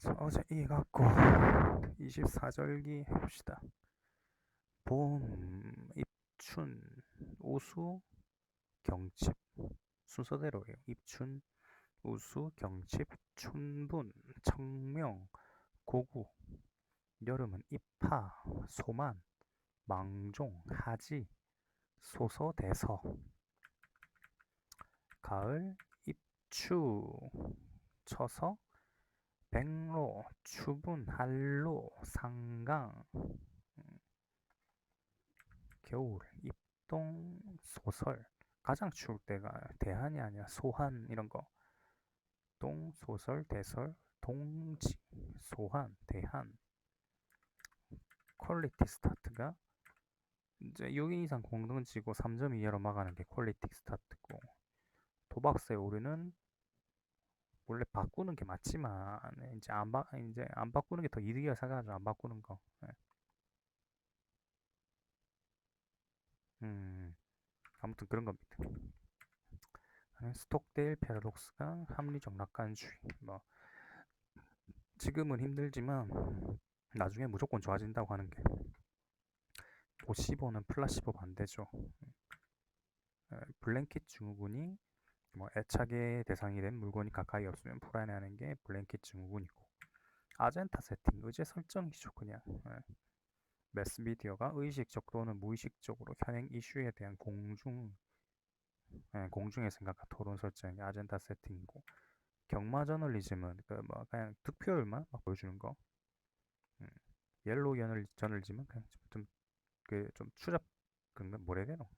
자, 어제 이갖고 24절기 해봅시다. 봄, 입춘, 오수, 경칩. 순서대로예요. 입춘, 우수, 경칩, 춘분, 청명, 고구. 여름은 입하, 소만, 망종, 하지, 소서, 대서. 가을, 입추, 처서, 백로, 추분, 한로, 상강. 겨울, 입동, 소설. 가장 추울 때가 대한이 아니라 소한 이런 거. 동, 소설, 대설, 동지, 소한, 대한. 퀄리티 스타트가 이제 6인 이상 공동지고 3점 이하로 막아는 게 퀄리티 스타트고, 도박세 오류는 원래 바꾸는 게 맞지만 이제 안 바꾸는 게 더 이득이라 생각하죠. 안 바꾸는 거. 네. 음, 아무튼 그런 겁니다. 스톡데일 패러독스가 합리적 낙관주의. 뭐 지금은 힘들지만 나중에 무조건 좋아진다고 하는 게, 오시보는 플라시보 반대죠. 블랭킷 증후군이 뭐 애착의 대상이 된 물건이 가까이 없으면 불안해하는 게 블랭킷 증후군이고, 아젠타 세팅, 의제 설정이죠. 그냥 매스미디어가 의식적 또는 무의식적으로 현행 이슈에 대한 공중의 생각과 토론 설정이 아젠다 세팅이고, 경마 저널리즘은 뭐 그냥 득표율만 막 보여주는 거. 음, 옐로우 저널리즘은 그냥 좀 추잡, 그런 뭐라 해야 되노?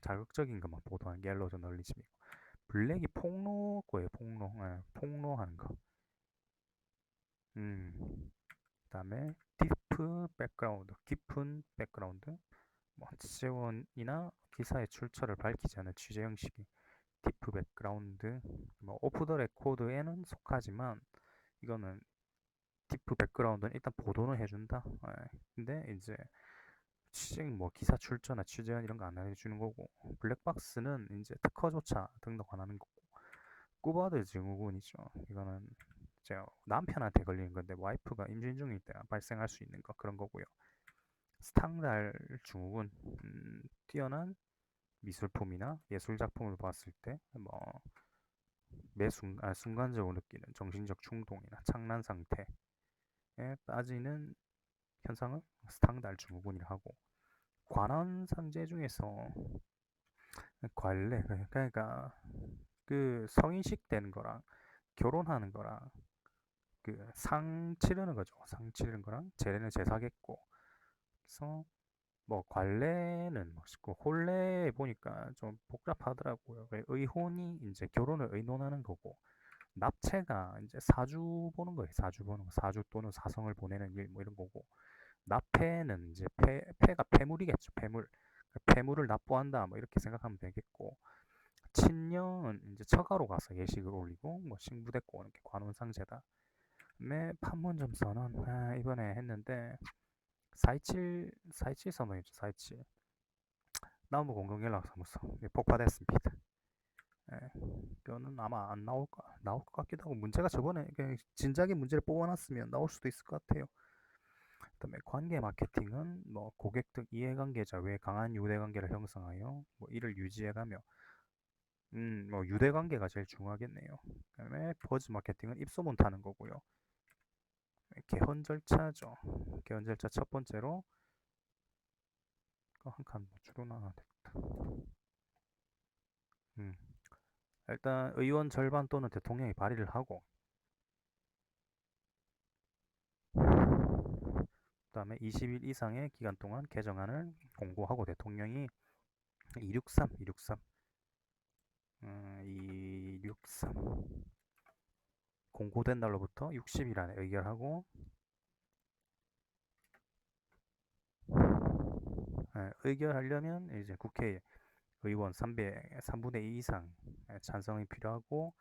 자극적인 것만 보도하는 게 옐로우 저널리즘이고, 블랙이 폭로고예요. 폭로하는 거. 그다음에 딥 백그라운드, 깊은 백그라운드. 뭐 취재원이나 기사의 출처를 밝히지 않은 취재 형식이 딥 백그라운드. 뭐 오프 더 레코드에는 속하지만 이거는 딥 백그라운드는 일단 보도는 해준다. 근데 이제 뭐 기사 출처나 취재원 이런 거 안 알려주는 거고, 블랙박스는 이제 특허조차 등록 안 하는 거고, 꾸버드 증후군이죠. 이거는 제가 남편한테 걸리는 건데 와이프가 임신 중일 때 발생할 수 있는 거, 그런 거고요. 스탕달 증후군, 뛰어난 미술품이나 예술 작품을 봤을 때 뭐 순간적으로 느끼는 정신적 충동이나 착란 상태에 빠지는 현상을 스탕달 증후군이라 하고, 관원상제 중에서 관례, 그러니까 그 성인식 되는 거랑 결혼하는 거랑 그 상 치르는 거죠. 상 치르는 거랑 제례는 제사겠고. 그래서 뭐 관례는 멋있고, 혼례 보니까 좀 복잡하더라고요. 의혼이 이제 결혼을 의논하는 거고, 납체가 이제 사주 보는 거예요. 사주 보는 거. 사주 또는 사성을 보내는 일 뭐 이런 거고, 납패는 이제 폐가 폐물이겠죠. 폐물을 납부한다 뭐 이렇게 생각하면 되겠고, 친녀는 이제 처가로 가서 예식을 올리고 뭐 신부됐고 이렇게 관혼상제다. 매 판문점 선언, 이번에 했는데 427 선언이죠. 427 나무 공동연락사무소 폭파됐습니다. 예, 이거는 아마 안 나올 것 같기도 하고, 문제가 저번에 진작에 문제를 뽑아놨으면 나올 수도 있을 것 같아요. 그다음에 관계 마케팅은 뭐 고객 등 이해관계자 외 강한 유대관계를 형성하여 뭐 이를 유지해가며, 뭐 유대관계가 제일 중요하겠네요. 그다음에 버즈 마케팅은 입소문 타는 거고요. 개헌 절차죠. 개헌 절차 첫 번째로 한 칸 뭐 줄여놔야 되겠다. 일단 의원 절반 또는 대통령이 발의를 하고, 그다음에 20일 이상의 기간 동안 개정안을 공고하고, 대통령이 263 공고된 날로부터 60일 안에 의결하고, 의결하려면 이제 국회 의원 3분의 2 이상 찬성이 필요하고,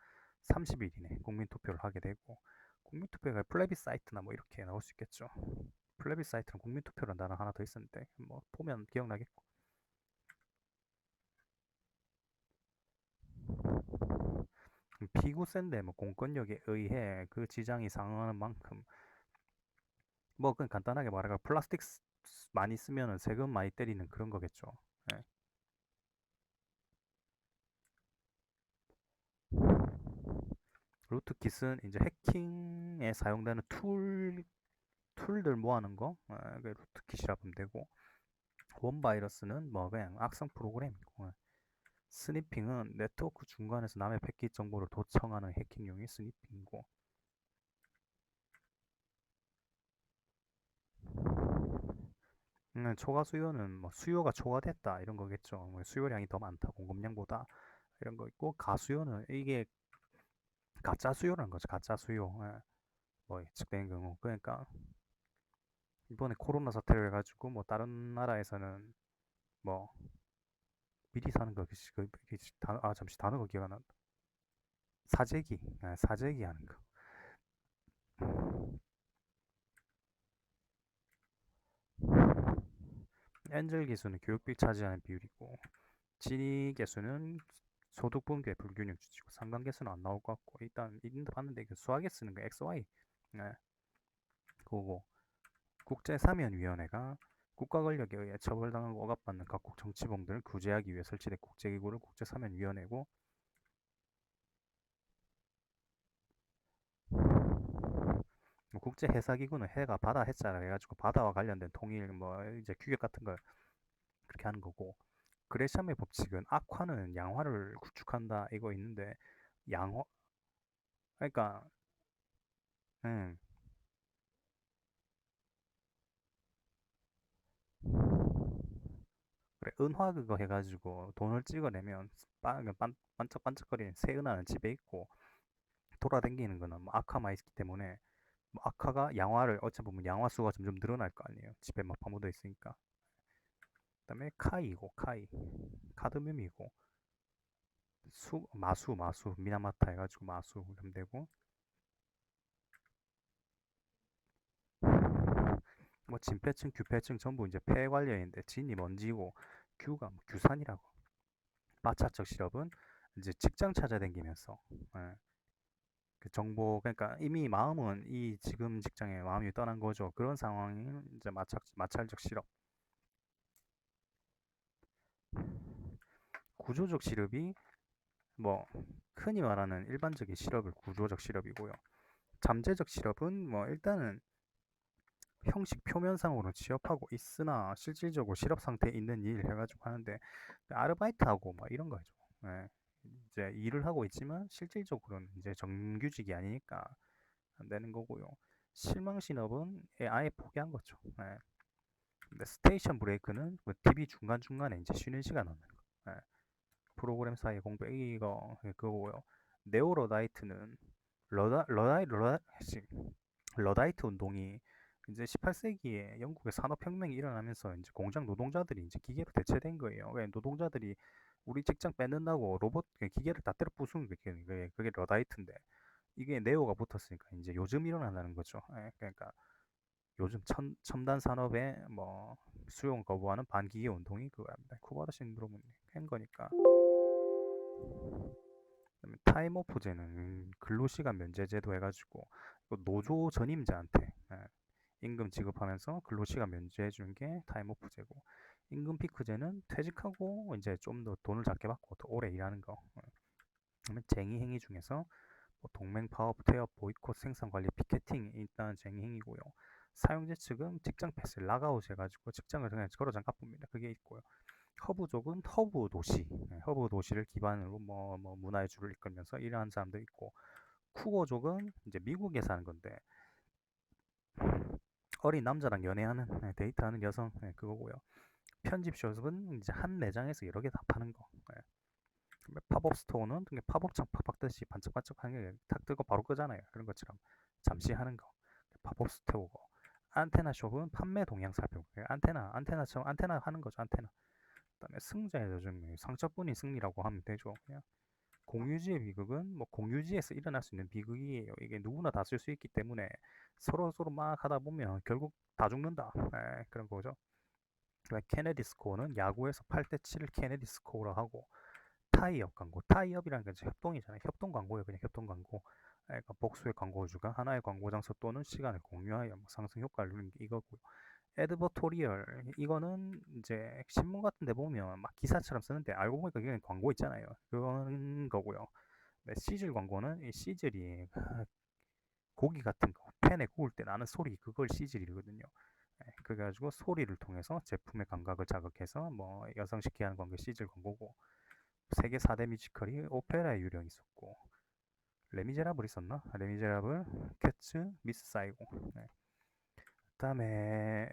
30일 이내 국민투표를 하게 되고, 국민투표가 플래비사이트나 뭐 이렇게 나올 수 있겠죠. 플래비사이트는 국민투표라는 단어 하나 더 있었는데 뭐 보면 기억나겠고, 기구세인데 뭐 공권력에 의해 그 지장이 상응하는 만큼 뭐 그냥 간단하게 말하면 플라스틱 많이 쓰면은 세금 많이 때리는 그런 거겠죠. 예. 루트킷은 이제 해킹에 사용되는 툴들 모아놓은 거, 그 루트킷이라 보면 되고, 원바이러스는 뭐 그냥 악성 프로그램이고, 스니핑은 네트워크 중간에서 남의 패킷 정보를 도청하는 해킹용이 스니핑이고, 초과 수요는 뭐 수요가 초과됐다 이런 거겠죠. 뭐 수요량이 더 많다 공급량보다 이런 거 있고, 가수요는 이게 가짜 수요라는 거죠. 가짜 수요. 예. 뭐 예측되는 경우. 그러니까 이번에 코로나 사태를 해가지고 뭐 다른 나라에서는 뭐 미리 사는 거 잠시 단어가 기억 안 난다. 사재기. 예, 사재기 하는 거. 엔젤 기수는 교육비 차지하는 비율이고 진위 개수는 소득 분배 불균형 수치고 상관 개수는 안 나올 것 같고 일단 이름도 봤는데 그 수학에 쓰는 거 XY. 네. 그거고 국제사면위원회가 국가 권력에 의해 처벌당하고 억압받는 각국 정치범들을 구제하기 위해 설치된 국제기구를 국제사면위원회고 국제해사기구는 해가 바다 해자라 해가지고 바다와 관련된 통일 뭐 이제 규격 같은 걸 그렇게 하는 거고 그레샴의 법칙은 악화는 양화를 구축한다 이거 있는데 양화 그러니까 음, 그래 은화 그거 해가지고 돈을 찍어내면 반짝반짝거리는 새 은하는 집에 있고 돌아다니는 거는 뭐 악화만 있기 때문에 뭐 악화가 양화를 어찌 보면 양화 수가 점점 늘어날 거 아니에요. 집에 막 파묻어 있으니까. 그다음에 카이고 카이 카드뮴이고 마수 미나마타 해가지고 마수 이러면 되고 뭐 진폐층 규폐층 전부 이제 폐 관련인데 진이 먼지고 규가 뭐 규산이라고 마찰적 실업은 이제 직장 찾아다니면서 예, 그 정보 그러니까 이미 마음은 이 지금 직장에 마음이 떠난 거죠. 그런 상황이 이제 마찰적 실업 구조적 실업이 뭐 흔히 말하는 일반적인 실업을 구조적 실업이고요. 잠재적 실업은 뭐 일단은 형식 표면상으로 취업하고 있으나 실질적으로 실업 상태에 있는 일 해가지고 하는데 아르바이트하고 뭐 이런 거죠. 예. 이제 일을 하고 있지만 실질적으로는 이제 정규직이 아니니까 안 되는 거고요. 실망 신업은 아예 포기한 거죠. 예. 근데 스테이션 브레이크는 그 TV 중간 중간에 이제 쉬는 시간 얻는 거. 예. 프로그램 사이 공백 이거 그거고요. 네오러다이트는 러다이트 운동이 이제 18세기에 영국의 산업혁명이 일어나면서 이제 공장 노동자들이 이제 기계로 대체된 거예요. 왜 노동자들이 우리 직장 뺏는다고 로봇 기계를 다 때려 부수는 게 그게 러다이트인데 이게 네오가 붙었으니까 이제 요즘 일어난다는 거죠. 예, 그러니까 요즘 첨단 산업의 뭐 수용 거부하는 반기계 운동이 그거랍니다. 쿠바다 신드롬은 한 거니까. 그다음에 타임오프제는 근로시간 면제제도 해가지고 노조 전임자한테 임금 지급하면서 근로시간 면제해 주는 게 타임오프제고 임금 피크제는 퇴직하고 이제 좀 더 돈을 작게 받고 더 오래 일하는 거. 그러면 쟁의 행위 중에서 뭐 동맹 파업, 태업, 보이콧, 생산 관리, 피켓팅이 일단 쟁의 행위고요. 사용자 측은 직장 패스, 락아웃 해가지고 직장을 그냥 걸어 잠가 봅니다. 그게 있고요. 허브족은 허브 도시, 허브 도시를 기반으로 뭐 문화의 줄을 이끌면서 일하는 사람도 있고, 쿠거족은 이제 미국에 사는 건데 어린 남자랑 연애하는 데이트하는 여성 그거고요. 편집숍은 이제 한 매장에서 여러 개 다 파는 거. 팝업 스토어는 팝업창 팍팍 뜨시 반짝반짝하는 게 탁 뜨고 바로 끄잖아요. 그런 것처럼 잠시 하는 거. 팝업 스토어고 안테나 숍은 판매 동향 살펴보고 안테나처럼 안테나 하는 거죠. 안테나. 그다음에 승자의 도중 상처뿐인 승리라고 하면 되죠. 그냥 공유지의 비극은 뭐 공유지에서 일어날 수 있는 비극이에요. 이게 누구나 다 쓸 수 있기 때문에 서로 막 하다 보면 결국 다 죽는다. 그런 거죠. 케네디 스코어는 야구에서 8대 7을 케네디 스코어라 하고 타이업 광고. 타이업이라는 게 협동이잖아요. 협동 광고예요. 그냥 협동 광고. 그러니까 복수의 광고주가 하나의 광고 장소 또는 시간을 공유하여 뭐 상승 효과를 누리는 게 이거고요. 에드버토리얼 이거는 이제 신문 같은 데 보면 막 기사처럼 쓰는데 알고 보니까 그게 광고 있잖아요. 그런 거고요. 네, 시즐 광고는 이 시즐이 고기 같은 거 팬에 구울 때 나는 소리 그걸 시즐이거든요. 네, 그래가지고 소리를 통해서 제품의 감각을 자극해서 뭐 여성시키게 하는 광고 시즐 광고고 세계 4대 뮤지컬이 오페라의 유령이 있었고 레미제라블 있었나? 레미제라블, 캣츠, 미스 사이고. 네. 그다음에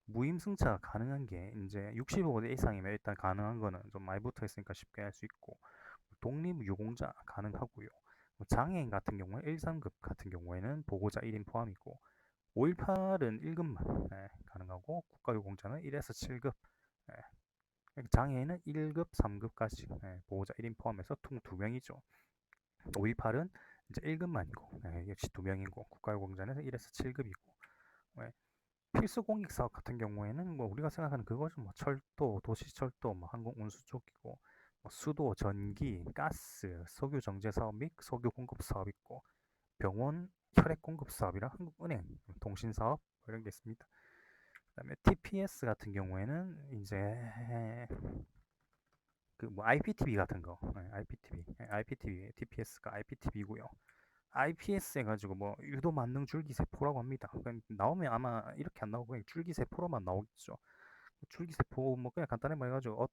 무임승차 가능한 게 이제 65대 이상이면 일단 가능한 거는 좀 많이 붙어 있으니까 쉽게 할 수 있고 독립유공자 가능하고요. 장애인 같은 경우에 1, 3급 같은 경우에는 보고자 1인 포함이고 518은 1급만 가능하고 국가유공자는 1에서 7급 장애인은 1급, 3급까지 보호자 1인 포함해서 총 2명이죠. 518은 이제 1급만이고 역시 2명이고 국가유공자는 1에서 7급이고 필수 공익 사업 같은 경우에는 뭐 우리가 생각하는 그거죠. 뭐 철도, 도시철도, 뭐 항공운수 쪽이고 뭐 수도, 전기, 가스, 석유 정제 사업 및 석유 공급 사업 있고 병원, 혈액 공급 사업이랑 한국은행, 통신 사업 이런 게 있습니다. 그다음에 TPS 같은 경우에는 이제 그 뭐 IPTV 같은 거, IPTV, TPS가 IPTV고요. IPS 해가지고 뭐 유도 만능 줄기세포라고 합니다. 나오면 아마 이렇게 안 나오고 그냥 줄기세포로만 나오겠죠. 줄기세포 뭐 그냥 간단히 말해가지고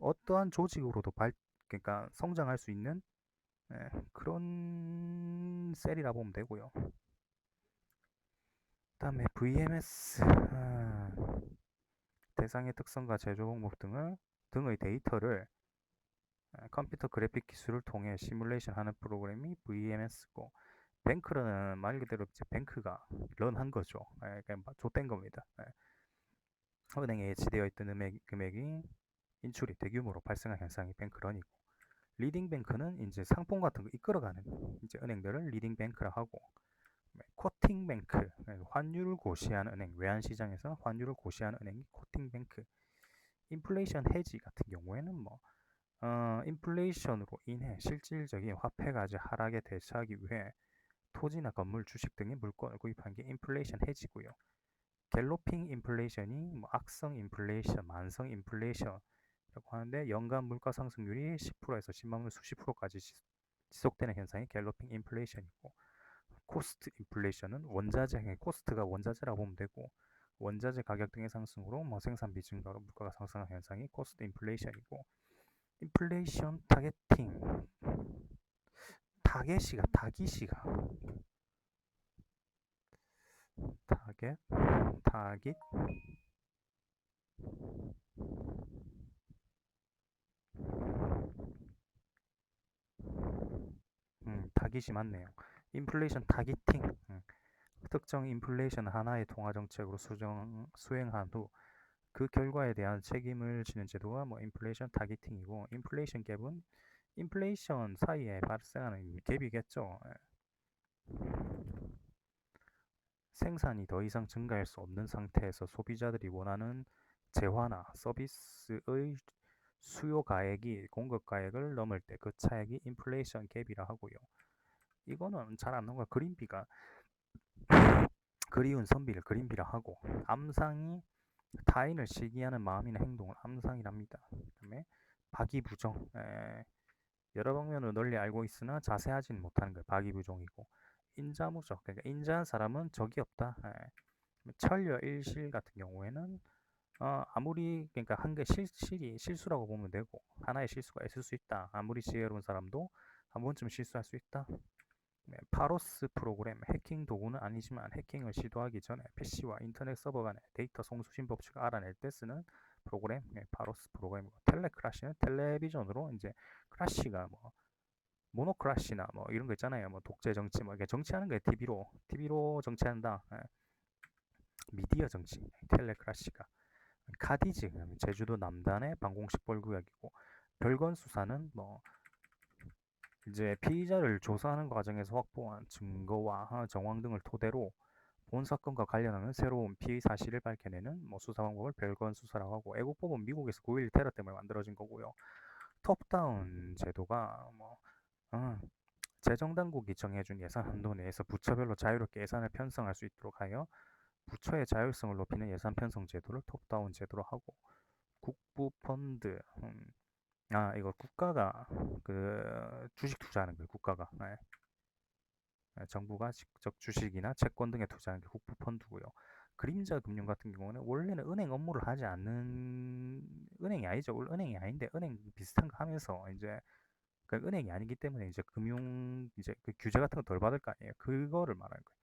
어떠한 조직으로도 그러니까 성장할 수 있는 그런 셀이라 보면 되고요. 그다음에 VMS 대상의 특성과 제조 방법 등의 데이터를 컴퓨터 그래픽 기술을 통해 시뮬레이션 하는 프로그램이 VMS고 뱅크는 말 그대로 이제 뱅크가 런한 거죠. 그냥 좆된 겁니다. 은행에 예치되어 있던 금액이 인출이 대규모로 발생한 현상이 뱅크런이고 리딩 뱅크는 이제 상품 같은 거 이끌어가는 이제 은행들을 리딩 뱅크라 하고 코팅 뱅크 환율을 고시하는 은행 외환 시장에서 환율을 고시하는 은행이 코팅 뱅크 인플레이션 해지 같은 경우에는 뭐 인플레이션으로 인해 실질적인 화폐 가치 하락에 대처하기 위해 토지나 건물, 주식 등의 물건을 구입한 게 인플레이션 해지고요. 갤로핑 인플레이션이 뭐 악성 인플레이션, 만성 인플레이션이라고 하는데 연간 물가 상승률이 10%에서 10만 수십 프로까지 지속되는 현상이 갤로핑 인플레이션이고 코스트 인플레이션은 원자재 코스트가 원자재라고 보면 되고 원자재 가격 등의 상승으로 뭐 생산비 증가로 물가가 상승한 현상이 코스트 인플레이션이고 인플레이션 타겟팅 타깃이가 타깃 타깃이 맞네요. 인플레이션 타깃팅 특정 인플레이션 하나의 통화 정책으로 수행한 후 그 결과에 대한 책임을 지는 제도가 뭐 인플레이션 타깃팅이고 인플레이션 갭은 인플레이션 사이에 발생하는 갭이겠죠. 생산이 더 이상 증가할 수 없는 상태에서 소비자들이 원하는 재화나 서비스의 수요 가액이 공급 가액을 넘을 때 그 차액이 인플레이션 갭이라 하고요. 이거는 잘 안 나오는 그린비가 그리운 선비를 그린비라 하고 암상이 타인을 시기하는 마음이나 행동을 암상이랍니다. 그다음에 박이부정 여러 방면으로 널리 알고 있으나 자세하지는 못하는 거예요. 박이부정이고 인자무적 그러니까 인자한 사람은 적이 없다. 철려 일실 같은 경우에는 아무리 그러니까 한 개 실수라고 보면 되고 하나의 실수가 있을 수 있다. 아무리 지혜로운 사람도 한 번쯤 실수할 수 있다. 파로스 프로그램 해킹 도구는 아니지만 해킹을 시도하기 전에 PC와 인터넷 서버 간의 데이터 송수신 법칙을 알아낼 때 쓰는 프로그램 파로스 프로그램이고 텔레크라시는 텔레비전으로 이제 크라시가 뭐 모노크라시나 뭐 이런 거 있잖아요. 뭐 독재 정치 뭐 이게 정치하는 거예요. TV로 정치한다. 미디어 정치 텔레크라시가 카디즈 제주도 남단의 방공식 벌구역이고 별건 수사는 뭐 이제 피의자를 조사하는 과정에서 확보한 증거와 정황 등을 토대로 본 사건과 관련하는 새로운 피의 사실을 밝혀내는 뭐 수사 방법을 별건 수사라고 하고, 애국법은 미국에서 9.11 테러 때문에 만들어진 거고요. 톱다운 제도가 뭐 재정당국이 정해준 예산 한도 내에서 부처별로 자유롭게 예산을 편성할 수 있도록 하여 부처의 자율성을 높이는 예산 편성 제도를 톱다운 제도로 하고, 국부 펀드, 이거 국가가 그 주식 투자하는 거예요. 국가가. 네. 정부가 직접 주식이나 채권 등에 투자하는 게 국부 펀드고요. 그림자 금융 같은 경우는 원래는 은행 업무를 하지 않는 은행이 아니죠. 은행이 아닌데 은행 비슷한 거 하면서 이제 그 은행이 아니기 때문에 이제 금융 이제 그 규제 같은 거 덜 받을 거 아니에요. 그거를 말하는 거예요.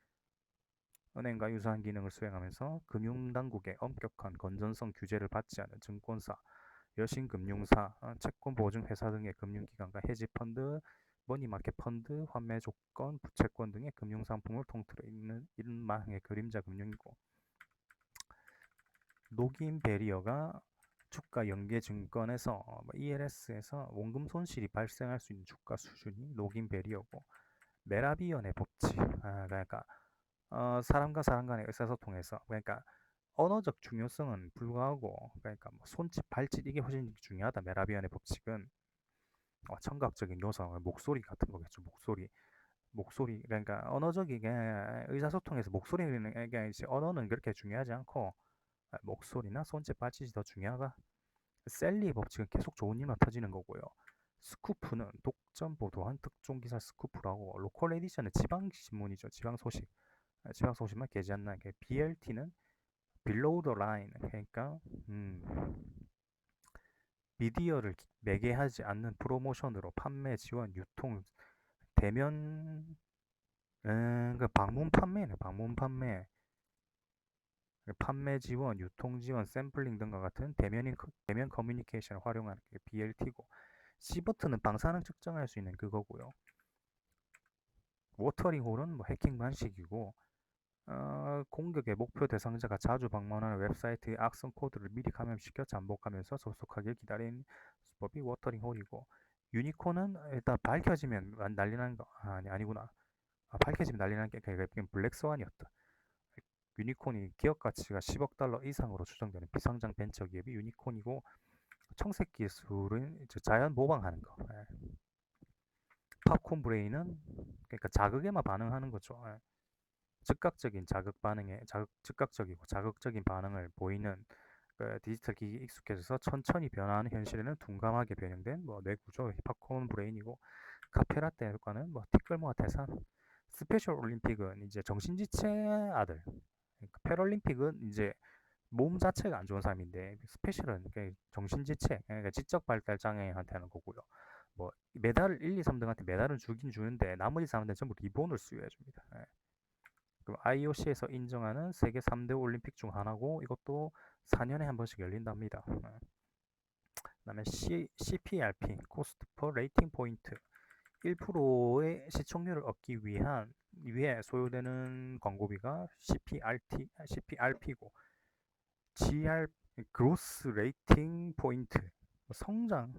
은행과 유사한 기능을 수행하면서 금융당국의 엄격한 건전성 규제를 받지 않은 증권사, 여신금융사, 채권보증회사 등의 금융기관과 헤지펀드, 머니마켓 펀드, 환매조건, 부채권 등의 금융상품을 통틀어 있는 이른망의 그림자 금융이고, 녹인 베리어가 주가 연계증권에서 ELS에서 원금 손실이 발생할 수 있는 주가 수준이 녹인 베리어고, 메라비언의 법칙, 그러니까 사람과 사람 간의 의사소통에서, 그러니까 언어적 중요성은 불구하고, 그러니까 뭐 손짓, 발짓 이게 훨씬 중요하다. 메라비안의 법칙은 청각적인 요소, 목소리 같은 거겠죠. 목소리. 그러니까 언어적이게 의사소통에서 목소리는 이게 이제 언어는 그렇게 중요하지 않고 목소리나 손짓, 발짓이 더 중요하다. 셀리 법칙은 계속 좋은 일만 터지는 거고요. 스쿠프는 독점 보도한 특종 기사 스쿠프라고, 로컬 에디션은 지방 신문이죠. 지방 소식. 지방 소식만 게재한다. BLT는 below the line, 그러니까 미디어를 매개하지 않는 프로모션으로 판매 지원 유통 대면 그 방문 판매네. 방문 판매 지원, 유통 지원, 샘플링 등과 같은 대면 커뮤니케이션을 활용하는 게 BLT고, C버튼은 방사능 측정할 수 있는 그거고요. 워터링 홀은 뭐 해킹 방식이고, 공격의 목표 대상자가 자주 방문하는 웹사이트의 악성 코드를 미리 감염시켜 잠복하면서 접속하길 기다리는 수법이 워터링 홀이고, 유니콘은 일단 밝혀지면 난리 나는 거 아니구나. 밝혀지면 난리 나는 게 블랙스완이었다. 유니콘이 기업 가치가 10억 달러 이상으로 추정되는 비상장 벤처 기업이 유니콘이고, 청색 기술은 이제 자연 모방하는 거. 팝콘 브레인은 그러니까 자극에만 반응하는 거죠. 즉각적인 자극 반응에 즉각적이고 자극적인 반응을 보이는 그 디지털 기기에 익숙해져서 천천히 변화하는 현실에는 둔감하게 변형된 뭐 뇌구조 팝콘 브레인이고, 카페라떼 효과는 뭐 티끌모아 태산, 스페셜 올림픽은 이제 정신지체 아들, 패럴림픽은 이제 몸 자체가 안 좋은 사람인데, 스페셜은 정신지체, 그러니까 지적 발달 장애인한테 하는 거고요. 뭐 메달을 1, 2, 3등한테 메달은 주긴 주는데 나머지 사람들은 전부 리본을 수여해 줍니다. 그럼 IOC에서 인정하는 세계 3대 올림픽 중 하나고, 이것도 4년에 한 번씩 열린답니다. 그다음에 CPRP, Cost per Rating Point, 1%의 시청률을 얻기 위해 소요되는 광고비가 CPRP고, GR, Gross Rating Point, 성장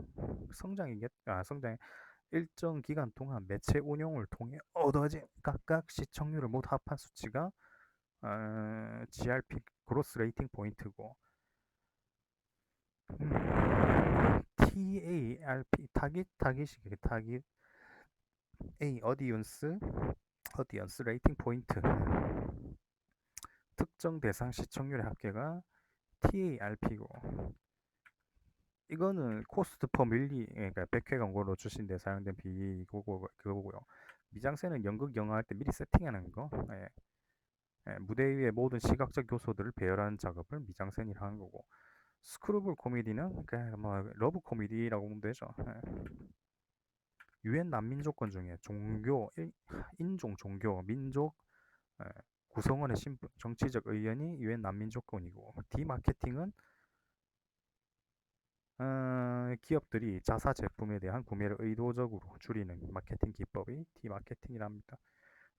일정 기간 동안 매체 운용을 통해 얻어진 각각 시청률을 모두 합한 수치가 GRP 그로스 레이팅 포인트고, TARP 타깃 A 어디언스 레이팅 포인트, 특정 대상 시청률의 합계가 TARP고, 이거는 코스트 퍼 밀리, 그러니까 100회 광고로 주신데 사용된 그거고요. 미장센은 연극 영화 할 때 미리 세팅하는 거. 무대 위의 모든 시각적 요소들을 배열하는 작업을 미장센이라 하는 거고, 스크루블 코미디는 그냥 뭐 러브 코미디라고 보면 되죠. 유엔 난민 조건 중에 인종, 종교, 민족, 구성원의 신분, 정치적 의견이 유엔 난민 조건이고, 디마케팅은 기업들이 자사 제품에 대한 구매를 의도적으로 줄이는 마케팅 기법이 디마케팅이랍니다.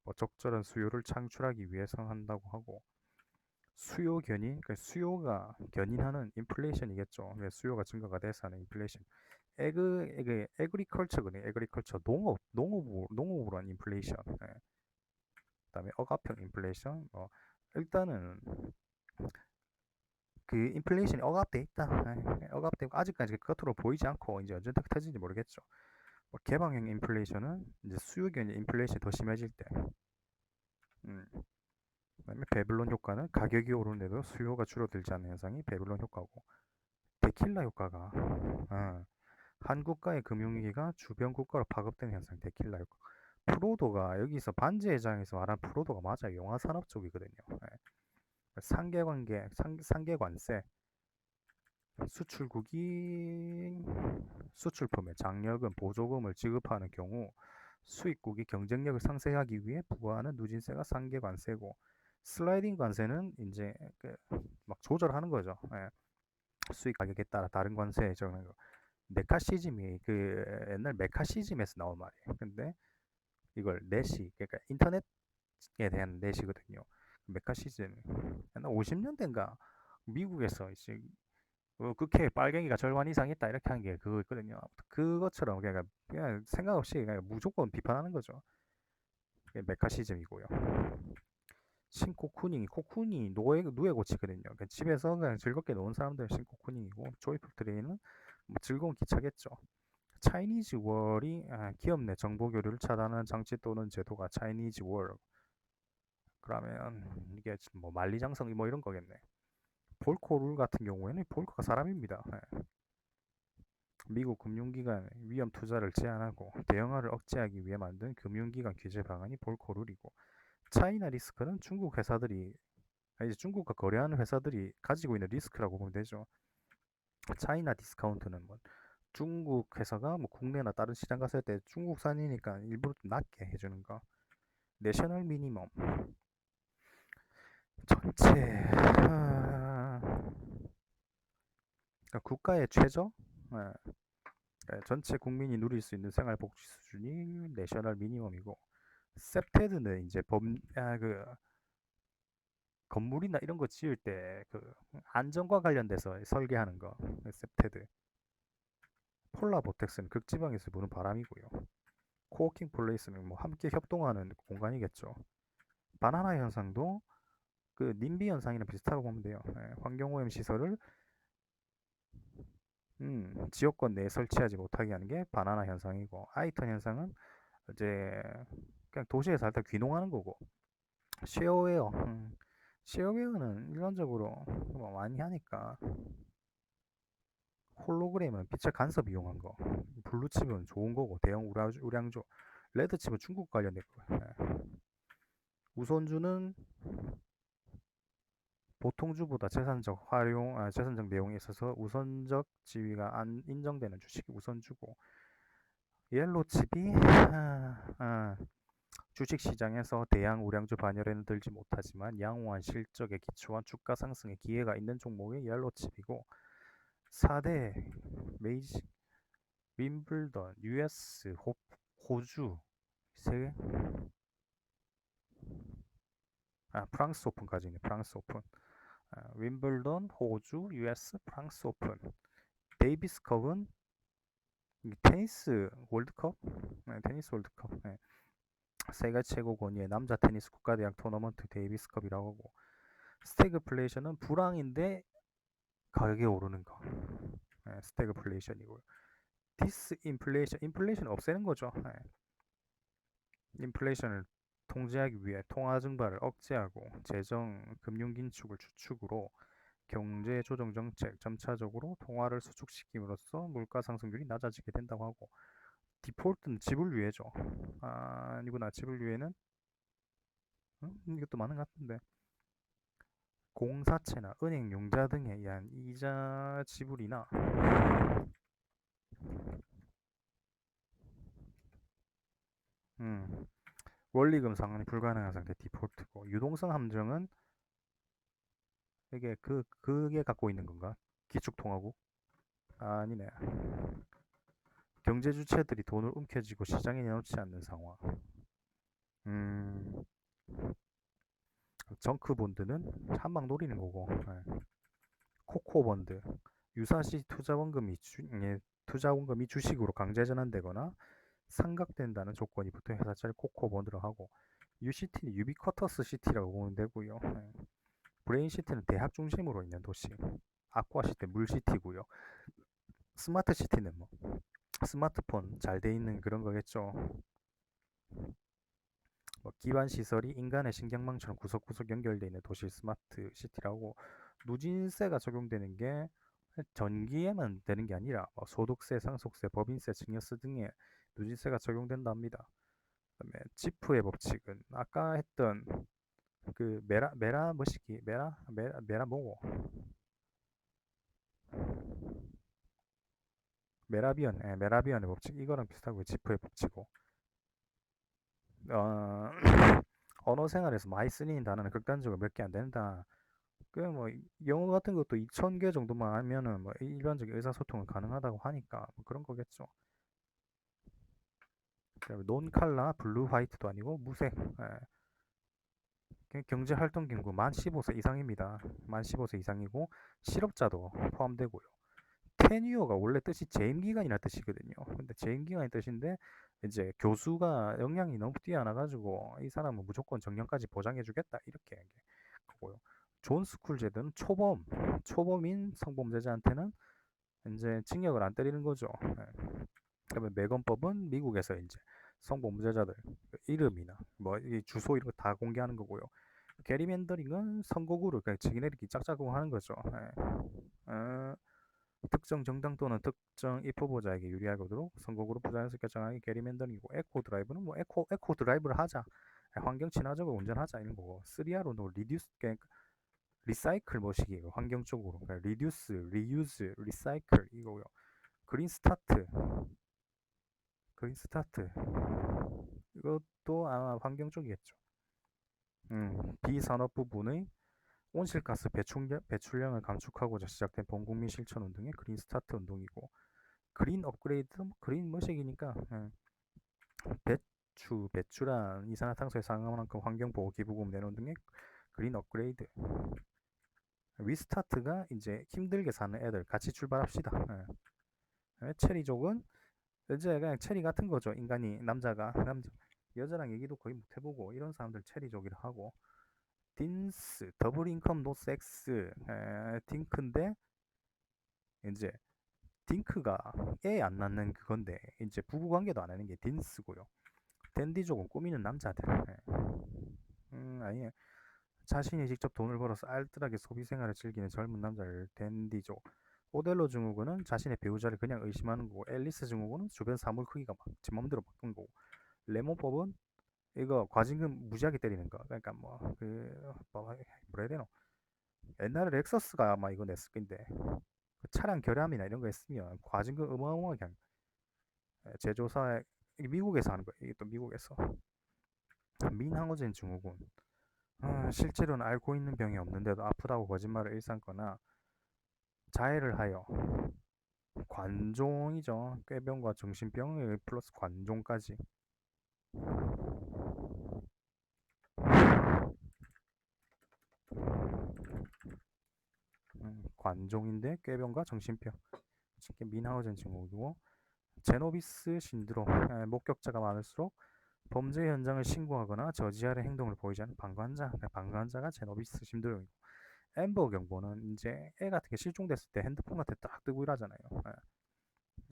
뭐 적절한 수요를 창출하기 위해서 한다고 하고, 수요 견인, 그러니까 수요가 견인하는 인플레이션이겠죠. 수요가 증가가 돼서 하는 인플레이션. 에그리컬처거든요. 에그리컬처 농업으로 한 인플레이션. 그다음에 억압형 인플레이션, 일단은 그 인플레이션이 억압돼 있다. 억압되고 아직까지 겉으로 보이지 않고 이제 언제 터지는지 모르겠죠. 뭐 개방형 인플레이션은 이제 수요기 이제 인플레이션이 더 심해질 때. 음. 그다음에 배블론 효과는 가격이 오르는데도 수요가 줄어들지 않는 현상이 배블론 효과고, 데킬라 효과가 한 국가의 금융위기가 주변 국가로 파급되는 현상, 데킬라 효과. 프로도가 여기서 반지의장에서 말한 프로도가 맞아요. 영화 산업 쪽이거든요. 상계관세, 수출국이 수출품에 장려금, 보조금을 지급하는 경우 수입국이 경쟁력을 상쇄하기 위해 부과하는 누진세가 상계관세고, 슬라이딩 관세는 이제 막 조절하는 거죠. 수입 가격에 따라 다른 관세 정하는 거. 메카시즘이 그 옛날 메카시즘에서 나온 말이에요. 근데 이걸 내시, 그러니까 인터넷에 대한 내시거든요. 메카시즘 옛날 50년대인가 미국에서 이제 국회에 빨갱이가 절반 이상 있다 이렇게 한 게 그거 있거든요. 그것처럼 그냥 생각 없이 그냥 무조건 비판하는 거죠. 그게 메카시즘이고요. 신코쿠닝이, 코쿠니 누에 고치거든요. 그러니까 집에서 그냥 즐겁게 노는 사람들 신코쿠닝이고, 조이풀 트레인은 뭐 즐거운 기차겠죠. 차이니즈 월이 기업 내 정보 교류를 차단하는 장치 또는 제도가 차이니즈 월. 그러면 이게 뭐 만리장성 뭐 이런 거겠네. 볼코 룰 같은 경우에는 볼코가 사람입니다. 미국 금융기관 위험 투자를 제한하고 대형화를 억제하기 위해 만든 금융기관 규제 방안이 볼코 룰이고, 차이나 리스크는 중국 회사들이 이제 중국과 거래하는 회사들이 가지고 있는 리스크라고 보면 되죠. 차이나 디스카운트는 뭐 중국 회사가 뭐 국내나 다른 시장 갔을 때 중국산이니까 일부러 좀 낮게 해주는 거. 내셔널 미니멈 전체 그러니까 국가의 최저 전체 국민이 누릴 수 있는 생활복지 수준이 내셔널 미니멈이고, 셉테드는 이제 건물이나 이런 거 지을 때 그 안전과 관련돼서 설계하는 거, 셉테드. 폴라보텍스는 극지방에서 부는 바람이고요. 코워킹 플레이스는 뭐 함께 협동하는 공간이겠죠. 바나나 현상도 그 님비 현상이랑 비슷하고 보면 돼요. 환경오염 시설을 지역권 내에 설치하지 못하게 하는 게 바나나 현상이고, 아이턴 현상은 이제 그냥 도시에 살다 귀농하는 거고, 쉐어웨어 쉐어웨어는 일반적으로 뭐 많이 하니까, 홀로그램은 빛의 간섭 이용한 거, 블루칩은 좋은 거고 대형 우량주, 레드칩은 중국 관련된 거. 우선주는 보통주보다 재산적 내용에 있어서 우선적 지위가 안 인정되는 주식이 우선주고, 옐로칩이 주식시장에서 대양 우량주 반열에는 들지 못하지만 양호한 실적에 기초한 주가 상승의 기회가 있는 종목이 옐로칩이고, 4대 메이지 윈블던, US, 호주, 세 프랑스 오픈까지 있네. 프랑스 오픈, 윈블던, 호주, US, 프랑스 오픈. 데이비스컵은 테니스 월드컵? 테니스 월드컵. 세계 최고 권위의 남자 테니스 국가대학 토너먼트 데이비스컵이라고 하고, 스태그플레이션은 불황인데 가격이 오르는 거. 스태그플레이션이고요. 디스인플레이션, 인플레이션 없애는 거죠. 인플레이션을 통제하기 위해 통화 증가를 억제하고 재정, 금융 긴축을 주축으로 경제 조정 정책, 점차적으로 통화를 수축시킴으로써 물가 상승률이 낮아지게 된다고 하고, 디폴트는 지불유예죠. 아니구나. 지불유예는 이것도 많은 것 같은데, 공사채나 은행 융자 등에 의한 이자 지불이나 원리금 상환이 불가능한 상태 디폴트고, 유동성 함정은 이게 그게 갖고 있는 건가? 기축통화국? 아니네. 경제 주체들이 돈을 움켜쥐고 시장에 내놓지 않는 상황. 음, 정크 본드는 한방 노리는 거고, 코코 본드, 유사시 투자원금이 주식으로 강제 전환되거나 상각된다는 조건이 붙은 회사채를 코코 본드로 하고, UCT는 유비쿼터스 시티라고 보면 되고요. 브레인 시티는 대학 중심으로 있는 도시. 아쿠아 시티 물시티고요. 스마트 시티는 뭐 스마트폰 잘 돼 있는 그런 거겠죠. 뭐 기반 시설이 인간의 신경망처럼 구석구석 연결되어 있는 도시 스마트 시티라고. 누진세가 적용되는 게 전기에만 되는 게 아니라 뭐 소득세, 상속세, 법인세, 증여세 등에 누진세가 적용된답니다. 그다음에 지프의 법칙은 아까 했던 그 메라 뭐시기 메라 뭐고 메라비언의 법칙 이거랑 비슷하고 지프의 법칙이고. 어, 언어 생활에서 많이 쓰이는 단어는 극단적으로 몇 개 안 된다. 그 뭐 영어 같은 것도 2,000개 정도만 하면은 뭐 일반적인 의사소통은 가능하다고 하니까 뭐 그런 거겠죠. 논 칼라 블루 화이트도 아니고 무색. 경제 활동 인구 만 15세 이상입니다. 만 15세 이상이고 실업자도 포함되고요. 테뉴어가 원래 뜻이 재임 기간이라는 뜻이거든요. 근데 재임 기간이 뜻인데 이제 교수가 역량이 너무 뛰어나가지고 이 사람은 무조건 정년까지 보장해주겠다 이렇게 거고요. 존 스쿨 제도는 초범인 성범죄자한테는 이제 징역을 안 때리는 거죠. 그러면 매건법은 미국에서 이제 성범죄자들 이름이나 뭐 주소 이런 거 다 공개하는 거고요. 게리맨더링은 선거구를 그냥 자기네들끼리 짝짝꿍 하는 거죠. 어, 특정 정당 또는 특정 입후보자에게 유리하도록 선거구를 부자연스럽게 결정하기 게리맨더링이고, 에코 드라이브는 뭐 에코 드라이브를 하자, 환경 친화적으로 운전하자 이런 거고. 3R은 리듀스 리사이클 뭐시기예요. 환경 쪽으로 그러니까 리듀스, 리유즈, 리사이클 이거고요. 그린 스타트, 그린 스타트 이것도 아마 환경 쪽이겠죠. 비산업 부분의 온실가스 배출량을 감축하고자 시작된 범국민 실천 운동이 그린 스타트 운동이고, 그린 업그레이드, 그린 뭐식이니까 배출한 이산화탄소에 상응하는 만큼 환경보호 기부금 내놓은 등의 그린 업그레이드. 위스타트가 이제 힘들게 사는 애들 같이 출발합시다. 체리족은 이제 그냥 체리 같은 거죠. 인간이 남자 여자랑 얘기도 거의 못 해보고 이런 사람들 체리족이라 하고. 딘스 더블 인컴 노 섹스 딩크인데 이제 딩크가 애 안 낳는 그건데 이제 부부관계도 안 하는 게 딘스고요. 댄디족은 꾸미는 남자들. 아니 자신이 직접 돈을 벌어서 알뜰하게 소비 생활을 즐기는 젊은 남자를 댄디족. 오델로 증후군은 자신의 배우자를 그냥 의심하는 거고, 앨리스 증후군은 주변 사물 크기가 막 지 맘대로 바꾼 거고, 레몬법은 이거 과징금 무지하게 때리는 거. 그러니까 뭐라 해야 되노? 옛날에 렉서스가 아마 이거 냈을 건데 그 차량 결함이나 이런 거 했으면 과징금 어마어마하게 제조사에. 미국에서 하는 거예요. 이게 또 미국에서. 민항어젠 증후군. 실제로는 앓고 있는 병이 없는데도 아프다고 거짓말을 일삼거나 자해를 하여 관종이죠. 꾀병과 정신병 플러스 관종까지. 관종인데 꾀병과 정신병. 민하우젠 증후군이고, 제노비스 신드롬. 목격자가 많을수록 범죄 현장을 신고하거나 저지하는 행동을 보이지 않는 방관자가 제노비스 신드롬이고, 엠버 경보는 이제 애 같은 게 실종됐을 때 핸드폰 같은 딱 뜨고 일하잖아요.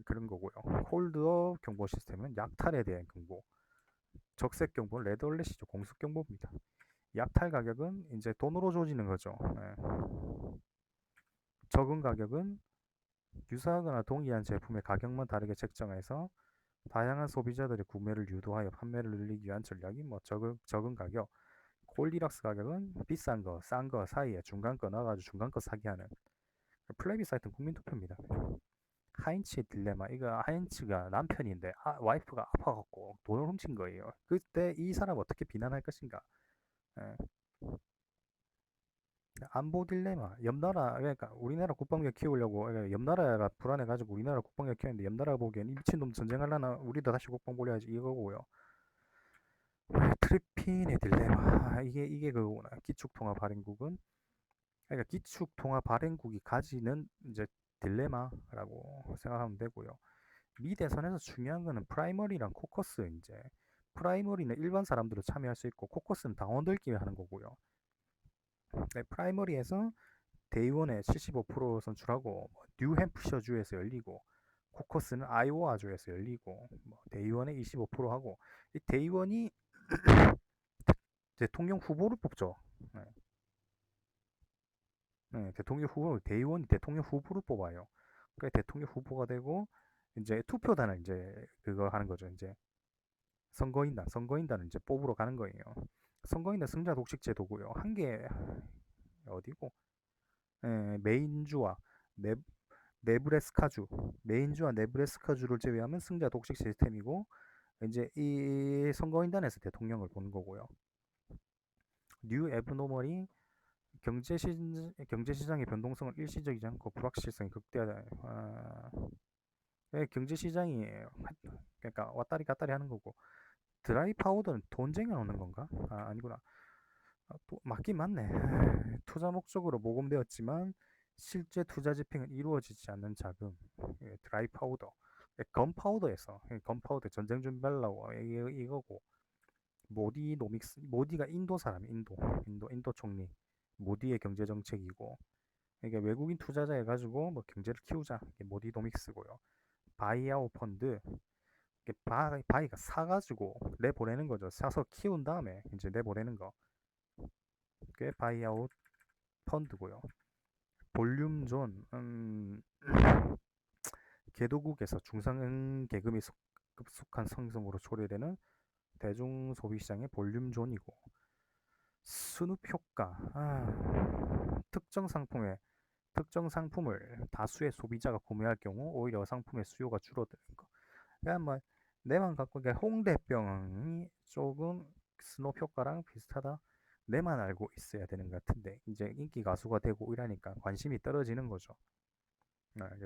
그런 거고요. 홀드어 경보 시스템은 약탈에 대한 경보. 적색 경보는 레드얼렛이죠. 공습 경보입니다. 약탈 가격은 이제 돈으로 조지는 거죠. 적은 가격은 유사하거나 동일한 제품의 가격만 다르게 책정해서 다양한 소비자들의 구매를 유도하여 판매를 늘리기 위한 전략이 뭐 적은 가격. 콜디락스 가격은 비싼 거, 싼 거 사이에 중간 거 넣어가지고 중간 거 사게 하는 플레비사이트 국민투표입니다. 하인츠의 딜레마. 이거 하인츠가 남편인데 와이프가 아파갖고 돈을 훔친 거예요. 그때 이 사람 어떻게 비난할 것인가. 예. 안보 딜레마. 옆나라 그러니까 우리나라 국방력 키우려고 그러니까 옆나라가 불안해가지고 우리나라 국방력 키웠는데 옆나라 보기엔 이 미친놈 전쟁하려나 우리도 다시 국방 벌려야지 이거고요. 트리핀의 딜레마. 이게 그거구나. 기축통화 발행국은 그러니까 기축통화 발행국이 가지는 이제 딜레마라고 생각하면 되고요. 미 대선에서 중요한 거는 프라이머리랑 코커스. 이제 프라이머리는 일반 사람들도 참여할 수 있고 코커스는 당원들끼리 하는 거고요. 네, 프라이머리에서 데이원에 75% 선출하고 뉴햄프셔주에서 열리고 코커스는 아이오와주에서 열리고 데이원에 25% 하고 이 데이원이 대통령 후보를 뽑죠. 네. 네, 대통령 후보 대의원이 대통령 후보를 뽑아요. 그래 대통령 후보가 되고 이제 투표단을 이제 그거 하는 거죠. 이제 선거인단을 이제 뽑으러 가는 거예요. 선거인단 승자 독식 제도고요. 한 개 어디고? 메인주와 네, 네브래스카주, 메인주와 네브래스카주를 제외하면 승자 독식 시스템이고 이제 이 선거인단에서 대통령을 보는 거고요. 뉴 에브노멀이 경제시장의 변동성은 일시적이지 않고 불확실성이 극대화다. 경제시장이 그러니까 왔다리 갔다리 하는 거고 드라이 파우더는 돈 쟁여놓는 건가? 아니구나. 맞긴 맞네. 투자 목적으로 모금되었지만 실제 투자 집행은 이루어지지 않는 자금. 드라이 파우더. 건 파우더에서 건 파우더 전쟁 준비하려고 이거고 모디가 인도 사람 인도 총리 모디의 경제 정책이고 이게 외국인 투자자 해가지고 뭐 경제를 키우자 이게 모디노믹스고요. 바이아웃 펀드 바이가 사가지고 내보내는 거죠. 사서 키운 다음에 이제 내보내는 거. 그게 바이아웃 펀드고요. 볼륨존 개도국에서 중상 계급이 급속한 성장으로 초래되는 대중 소비 시장의 볼륨존이고 순흡 효과 특정 상품을 다수의 소비자가 구매할 경우 오히려 상품의 수요가 줄어드는 거. 그러니까 뭐 내만 갖고 홍대병이 조금 스노프 효과랑 비슷하다. 내만 알고 있어야 되는 것 같은데 이제 인기 가수가 되고 이러니까 관심이 떨어지는 거죠.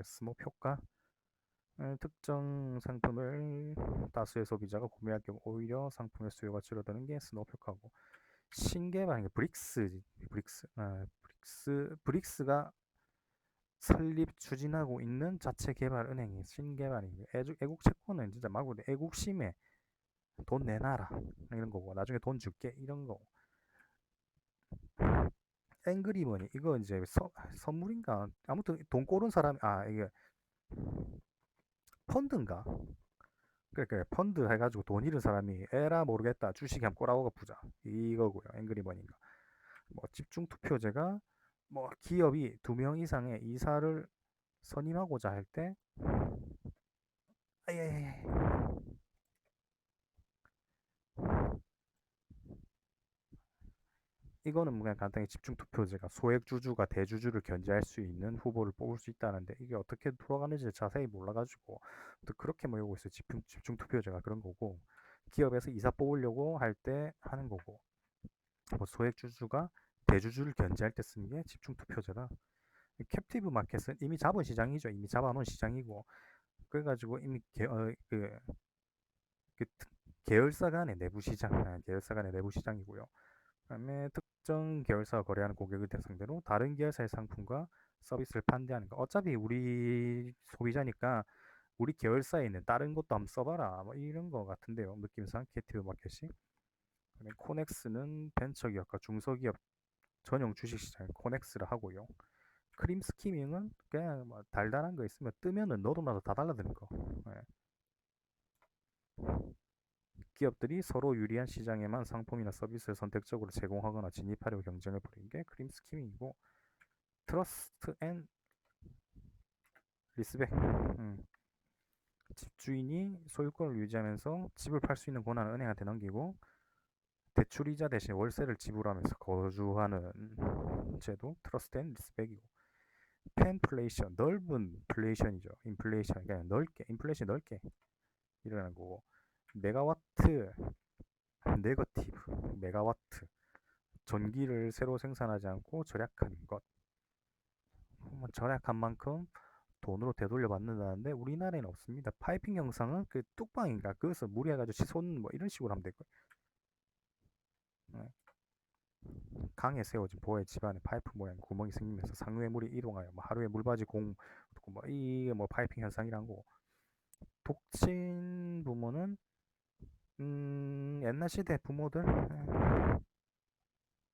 스노프 효과 특정 상품을 다수의 소비자가 구매할 경우 오히려 상품의 수요가 줄어드는 게 스노프 효과고 신개발 브릭스가 설립 추진하고 있는 자체 개발 은행이 신개발입니다. 애국 채권은 진짜 말 그대로 애국심에 돈 내놔라 이런 거고 나중에 돈 줄게 이런 거. 앵그리머니 이거 이제 선물인가 아무튼 돈 꼬른 사람 이게 펀드인가 그러니까 펀드 해가지고 돈 잃은 사람이 에라 모르겠다 주식에 한번 꼬라보가 부자 이거고요. 앵그리머니가 뭐 집중 투표제가 뭐 기업이 2명 이상의 이사를 선임하고자 할때 이거는 그냥 간단히 집중투표제가 소액주주가 대주주를 견제할 수 있는 후보를 뽑을 수 있다는데 이게 어떻게 돌아가는지 자세히 몰라가지고 또 그렇게 모이고 있어요. 집중투표제가 그런 거고 기업에서 이사 뽑으려고 할 때 하는 거고 뭐 소액주주가 대주주를 견제할 때 쓰는 게 집중투표제다. 캡티브 마켓은 이미 잡은 시장이죠. 이미 잡아놓은 시장이고 그래가지고 이미 그 계열사 간의 내부 시장, 계열사 간의 내부 시장이고요. 그다음에 특정 계열사가 거래하는 고객을 상대로 다른 계열사의 상품과 서비스를 판매하는 거. 어차피 우리 소비자니까 우리 계열사에 있는 다른 것도 한번 써봐라. 뭐 이런 거 같은데요. 느낌상 캡티브 마켓이. 코넥스는 벤처기업과 중소기업 전용 주식시장 코넥스를 하고요. 크림 스키밍은 그냥 뭐 달달한 거 있으면 뜨면은 너도 나도 다 달라드는 거. 네. 기업들이 서로 유리한 시장에만 상품이나 서비스를 선택적으로 제공하거나 진입하려고 경쟁을 벌이는 게 크림 스키밍이고 트러스트 앤 리스펙 집주인이 소유권을 유지하면서 집을 팔 수 있는 권한을 은행한테 넘기고 대출이자 대신 월세를 지불하면서 거주하는 제도 트러스트 앤 리스펙이고 팬플레이션 넓은 플레이션이죠. 인플레이션 그냥 넓게 인플레이션 넓게 일어나는 거고 메가와트 네거티브 메가와트 전기를 새로 생산하지 않고 절약하는 것. 절약한 만큼 돈으로 되돌려 받는다는데 우리나라에는 없습니다. 파이핑 영상은 그 뚝방인가 그것을 무리해가지고 치솟는 뭐 이런 식으로 하면 될 거예요. 네. 강에 세워진 보의 집안에 파이프 모양 구멍이 생기면서 상류의 물이 이동하여 뭐 하루에 물받이 공 뭐 이게 뭐 파이핑 현상이란 거. 독침 부모는 옛날 시대 부모들.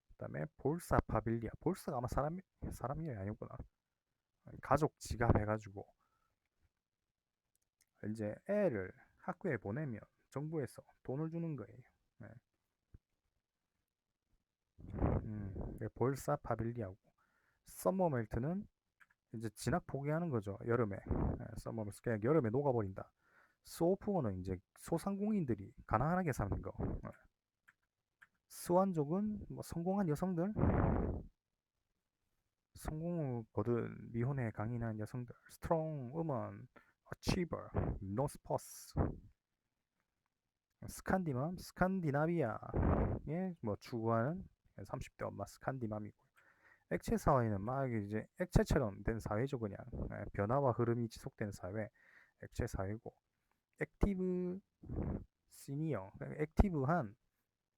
그다음에 볼사 파빌리아. 볼사가 아마 사람 이름이 아니구나. 가족 지갑 해가지고 이제 애를 학교에 보내면 정부에서 돈을 주는 거예요. 네. 볼사 파빌리아고 썸머 멜트는 이제 진학 포기하는 거죠. 여름에. 썸머 멜트 그냥 여름에 녹아버린다. 소프어는 이제 소상공인들이 가난하게 사는 거. 스완족은 뭐 성공한 여성들, 성공을 거둔 미혼에 강인한 여성들, 스트롱 우먼, 어치버, 노스퍼스, 스칸디나비아에 뭐 추구하는 30대 엄마 스칸디맘이고 액체 사회는 막 이제 액체처럼 된 사회죠 그냥. 변화와 흐름이 지속된 사회, 액체 사회고 액티브 시니어, 액티브한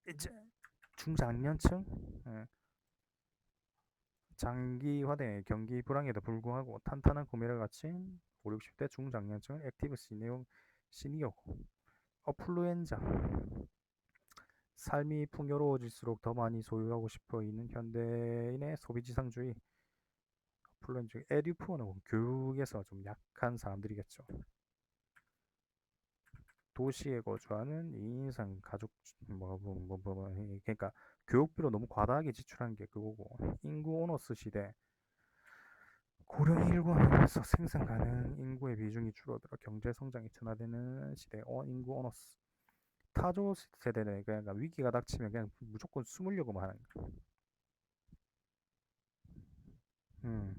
이제 중장년층, 장기화된 경기 불황에도 불구하고 탄탄한 구매를 갖춘 5, 60대 중장년층은 액티브 시니어고 어플루엔자 삶이 풍요로워질수록 더 많이 소유하고 싶어 있는 현대인의 소비지상주의 어플루엔자 에듀푸어는 교육에서 좀 약한 사람들이겠죠. 도시에 거주하는 2인상 가족 그러니까 교육비로 너무 과다하게 지출한 게 그거고 인구 오너스 시대 고령이 일궈하면서 생산 가능 인구의 비중이 줄어들어 경제 성장이 둔화되는 시대 인구 오너스 타조 세대는 그러니까 위기가 닥치면 그냥 무조건 숨으려고만 하는 거야. 음,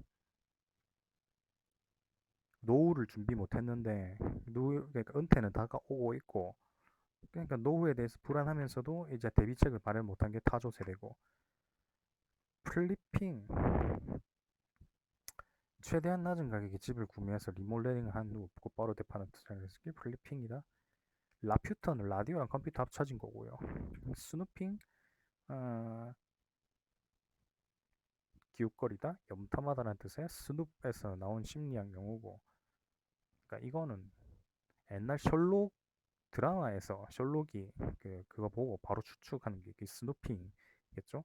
노후를 준비 못했는데 그러니까 은퇴는 다가오고 있고 그러니까 노후에 대해서 불안하면서도 이제 대비책을 마련 못한 게 타조 세대고 플리핑 최대한 낮은 가격에 집을 구매해서 리모델링을 한 후 곧바로 되파는 트랜스키 플리핑이다. 라퓨터는 라디오랑 컴퓨터 합쳐진 거고요. 스누핑 기웃거리다 염탐하다라는 뜻의 스눕에서 나온 심리학 용어고 그러니까 이거는 옛날 셜록 드라마에서 셜록이 그거 보고 바로 추측하는 게 스누핑이겠죠.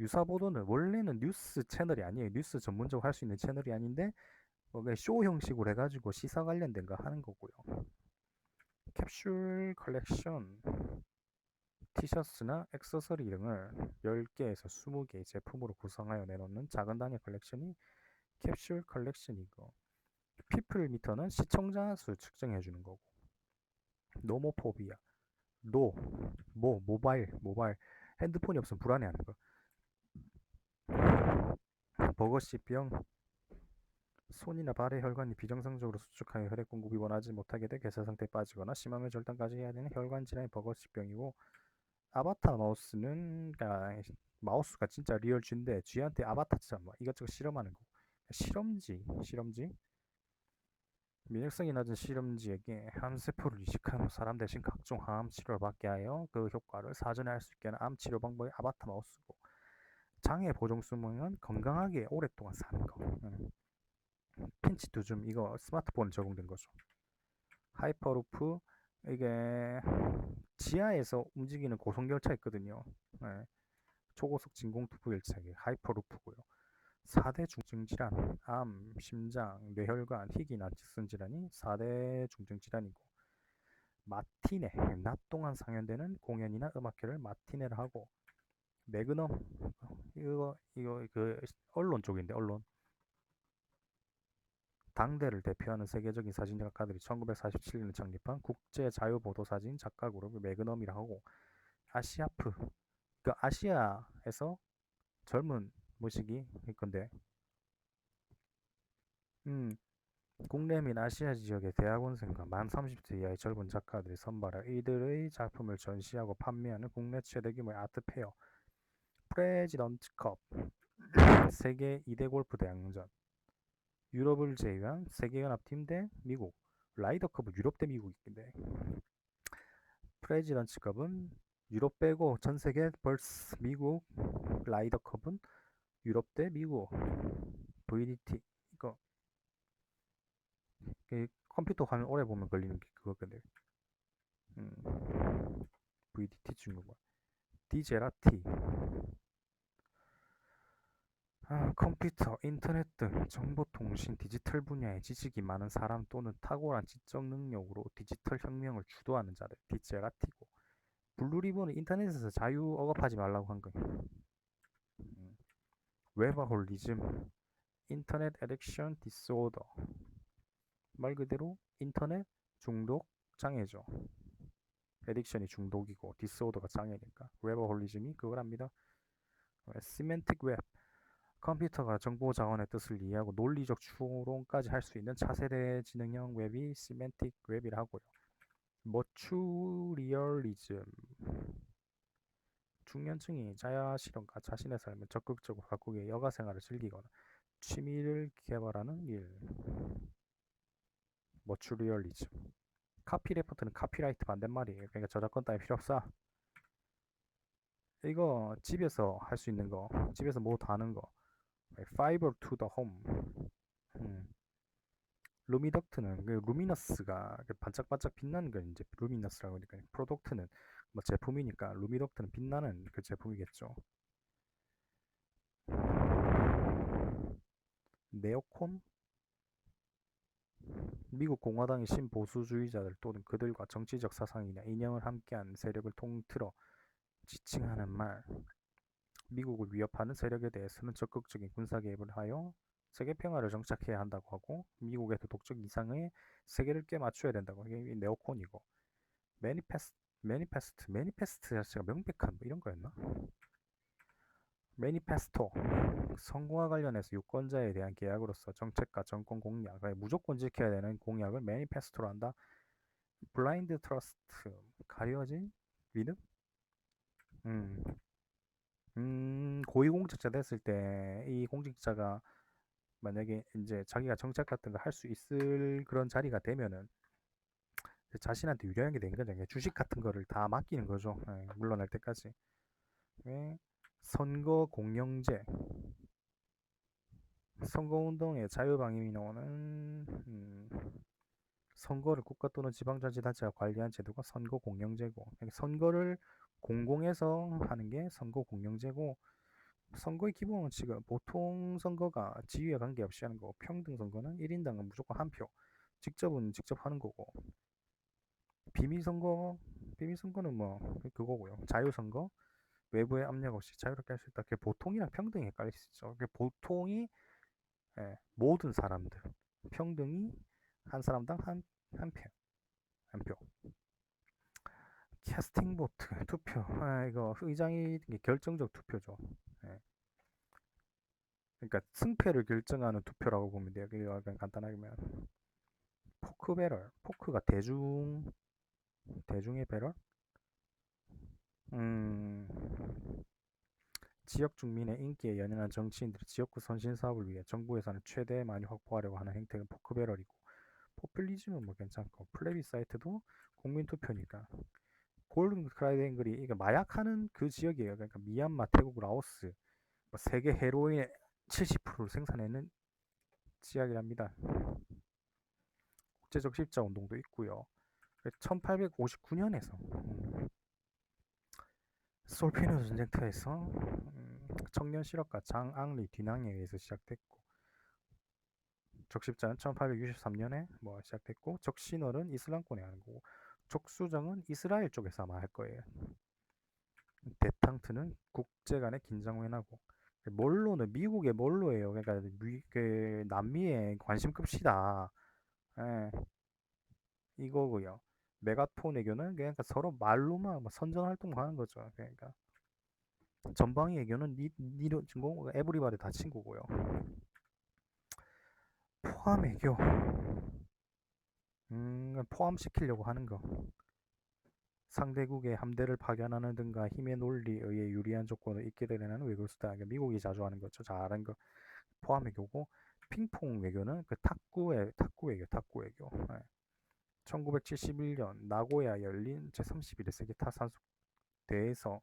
유사 보도는 원래는 뉴스 채널이 아니에요. 뉴스 전문적으로 할 수 있는 채널이 아닌데 쇼 형식으로 해가지고 시사 관련된 거 하는 거고요. 캡슐 컬렉션 티셔츠나 액세서리 등을 10개에서 20개의 제품으로 구성하여 내놓는 작은 단위 컬렉션이 캡슐 컬렉션이고 피플 미터는 시청자 수 측정해 주는 거고 노모포비아 모바일 핸드폰이 없으면 불안해하는 거 버거시병 손이나 발의 혈관이 비정상적으로 수축하여 혈액 공급이 원하지 못하게 돼 괴사 상태에 빠지거나 심하면 절단까지 해야 되는 혈관 질환이 버거시병이고 아바타 마우스는 그러니까 마우스가 진짜 리얼 쥐인데 쥐한테 아바타처럼 막 이것저것 실험하는 거 실험지 면역성이 낮은 실험지에게 암세포를 이식한 후 사람 대신 각종 항암 치료를 받게 하여 그 효과를 사전에 알 수 있게 하는 암 치료 방법이 아바타 마우스고 장애 보정 수명은 건강하게 오랫동안 사는 거. 핀치 두줌 이거 스마트폰에 적용된 거죠. 하이퍼루프 이게 지하에서 움직이는 고속열차 있거든요. 네. 초고속 진공투부 열차기 하이퍼루프고요. 4대 중증 질환, 암, 심장, 뇌혈관, 희귀나 직선 질환이 4대 중증 질환이고 마티네, 낮 동안 상연되는 공연이나 음악회를 마티네를 하고 매그넘 이거 그 언론 쪽인데 언론 당대를 대표하는 세계적인 사진 작가들이 1947년에 창립한 국제 자유 보도 사진 작가 그룹을 매그넘이라 하고 아시아프 그 아시아에서 젊은 모시기 건데 국내 및 아시아 지역의 대학원생과 만 30세 이하의 젊은 작가들이 선발해 이들의 작품을 전시하고 판매하는 국내 최대 규모의 아트 페어 프레지던트컵 세계 2대 골프 대항전 유럽을 제외한 세계연합팀 대 미국 라이더컵은 유럽 대 미국인데 프레지던트컵은 유럽 빼고 전 세계 벌스 미국 라이더컵은 유럽 대 미국 VDT 이거 컴퓨터 화면 오래 보면 걸리는 게 그거거든. VDT 중국어. 디제라티. 컴퓨터, 인터넷 등 정보통신, 디지털 분야에 지식이 많은 사람 또는 탁월한 지적 능력으로 디지털 혁명을 주도하는 자들, 디제라티고. 블루리본은 인터넷에서 자유 억압하지 말라고 한 거예요. 웨버홀리즘, 인터넷 에딕션 디스오더. 말 그대로 인터넷 중독 장애죠. 에딕션이 중독이고 디스오더가 장애니까 웨버홀리즘이 그걸 합니다. 시멘틱 웹, 컴퓨터가 정보 자원의 뜻을 이해하고 논리적 추론까지 할 수 있는 차세대 지능형 웹이 시멘틱 웹이라고요. 머추리얼리즘, 중년층이 자야 실현과 자신의 삶을 적극적으로 가꾸기 위해 여가 생활을 즐기거나 취미를 개발하는 일. 머추리얼리즘. 카피레포트는 카피라이트 반대말이에요. 그러니까 저작권 따위 필요 없어. 이거 집에서 할 수 있는 거, 집에서 뭐 다 하는 거. Fiber to the home. 루미덕트는 그 루미너스가 반짝반짝 빛나는 걸 이제 루미너스라고 하니까, 프로덕트는 뭐 제품이니까 루미덕트는 빛나는 그 제품이겠죠. 네오콘, 미국 공화당의 신보수주의자들 또는 그들과 정치적 사상이나 이념을 함께한 세력을 통틀어 지칭하는 말. 미국을 위협하는 세력에 대해서는 적극적인 군사 개입을 하여 세계 평화를 정착해야 한다고 하고, 미국의 도덕적 이상의 세계를 꿰맞춰야 된다고. 이게 네오콘이고. 매니페스트 자체가 명백한 뭐 이런 거였나? 매니페스토, 선거와 관련해서 유권자에 대한 계약으로서 정책과 정권 공약, 무조건 지켜야 되는 공약을 매니페스토로 한다. 블라인드 트러스트, 가려진 믿음? 음, 고위공직자 됐을 때 이 공직자가 만약에 이제 자기가 정책 같은 거 할 수 있을 그런 자리가 되면은 자신한테 유리한 게 되는 거죠. 주식 같은 거를 다 맡기는 거죠. 물러날 때까지. 왜? 선거 공영제, 선거운동의 자유방임이노는 선거를 국가 또는 지방자치단체가 관리한 제도가 선거 공영제고, 선거를 공공에서 하는 게 선거 공영제고, 선거의 기본 원칙은 보통 선거가 지위와 관계없이 하는 거고, 평등 선거는 1인당은 무조건 한 표, 직접은 직접 하는 거고, 비밀선거는 뭐 그거고요. 자유선거, 외부의 압력 없이 자유롭게 할 수 있다. 그게 보통이랑 평등이 헷갈릴 수 있죠. 그게 보통이 모든 사람들, 평등이 한 사람당 한 표, 한 표. 캐스팅 보트, 투표. 이거 의장이 결정적 투표죠. 예. 그러니까 승패를 결정하는 투표라고 보면 돼요. 그게 약간 간단하게 면 포크 배럴, 포크가 대중의 배럴. 음, 지역 주민의 인기에 연연한 정치인들이 지역구 선신 사업을 위해 정부 예산을 최대 많이 확보하려고 하는 행태는 포크 배럴이고, 포퓰리즘은 뭐 괜찮고, 플레비사이트도 국민 투표니까. 골든 트라이앵글이 이게 마약하는 그 지역이에요. 그러니까 미얀마, 태국, 라오스, 뭐 세계 헤로인의 70%를 생산하는 지역이랍니다. 국제적 십자 운동도 있고요. 1859년에서 솔피노 전쟁터에서 청년 실업가 장앙리 뒤낭에 의해서 시작됐고, 적십자는 1863년에 뭐 시작됐고, 적신월은 이슬람권에 하는 거고, 적수정은 이스라엘 쪽에서 아마 할 거예요. 데탕트는 국제 간의 긴장 완화고, 몰로는 미국의 몰로예요. 그러니까 그 남미에 관심 끕시다. 예, 이거고요. 메가톤 외교는 그러니까 서로 말로만 선전 활동을 하는 거죠. 그러니까 전방위 외교는 니로 친구, 에브리바디 다 친구고요. 포함 외교, 포함시키려고 하는 거. 상대국의 함대를 파견하는 등과 힘의 논리에 의해 유리한 조건을 있게 되려는 외교 수단. 그러니까 미국이 자주 하는 거죠. 잘하는 거. 포함 외교고, 핑퐁 외교는 그 탁구 외교. 1971년 나고야 열린 제31회 세계 타산수 대회에서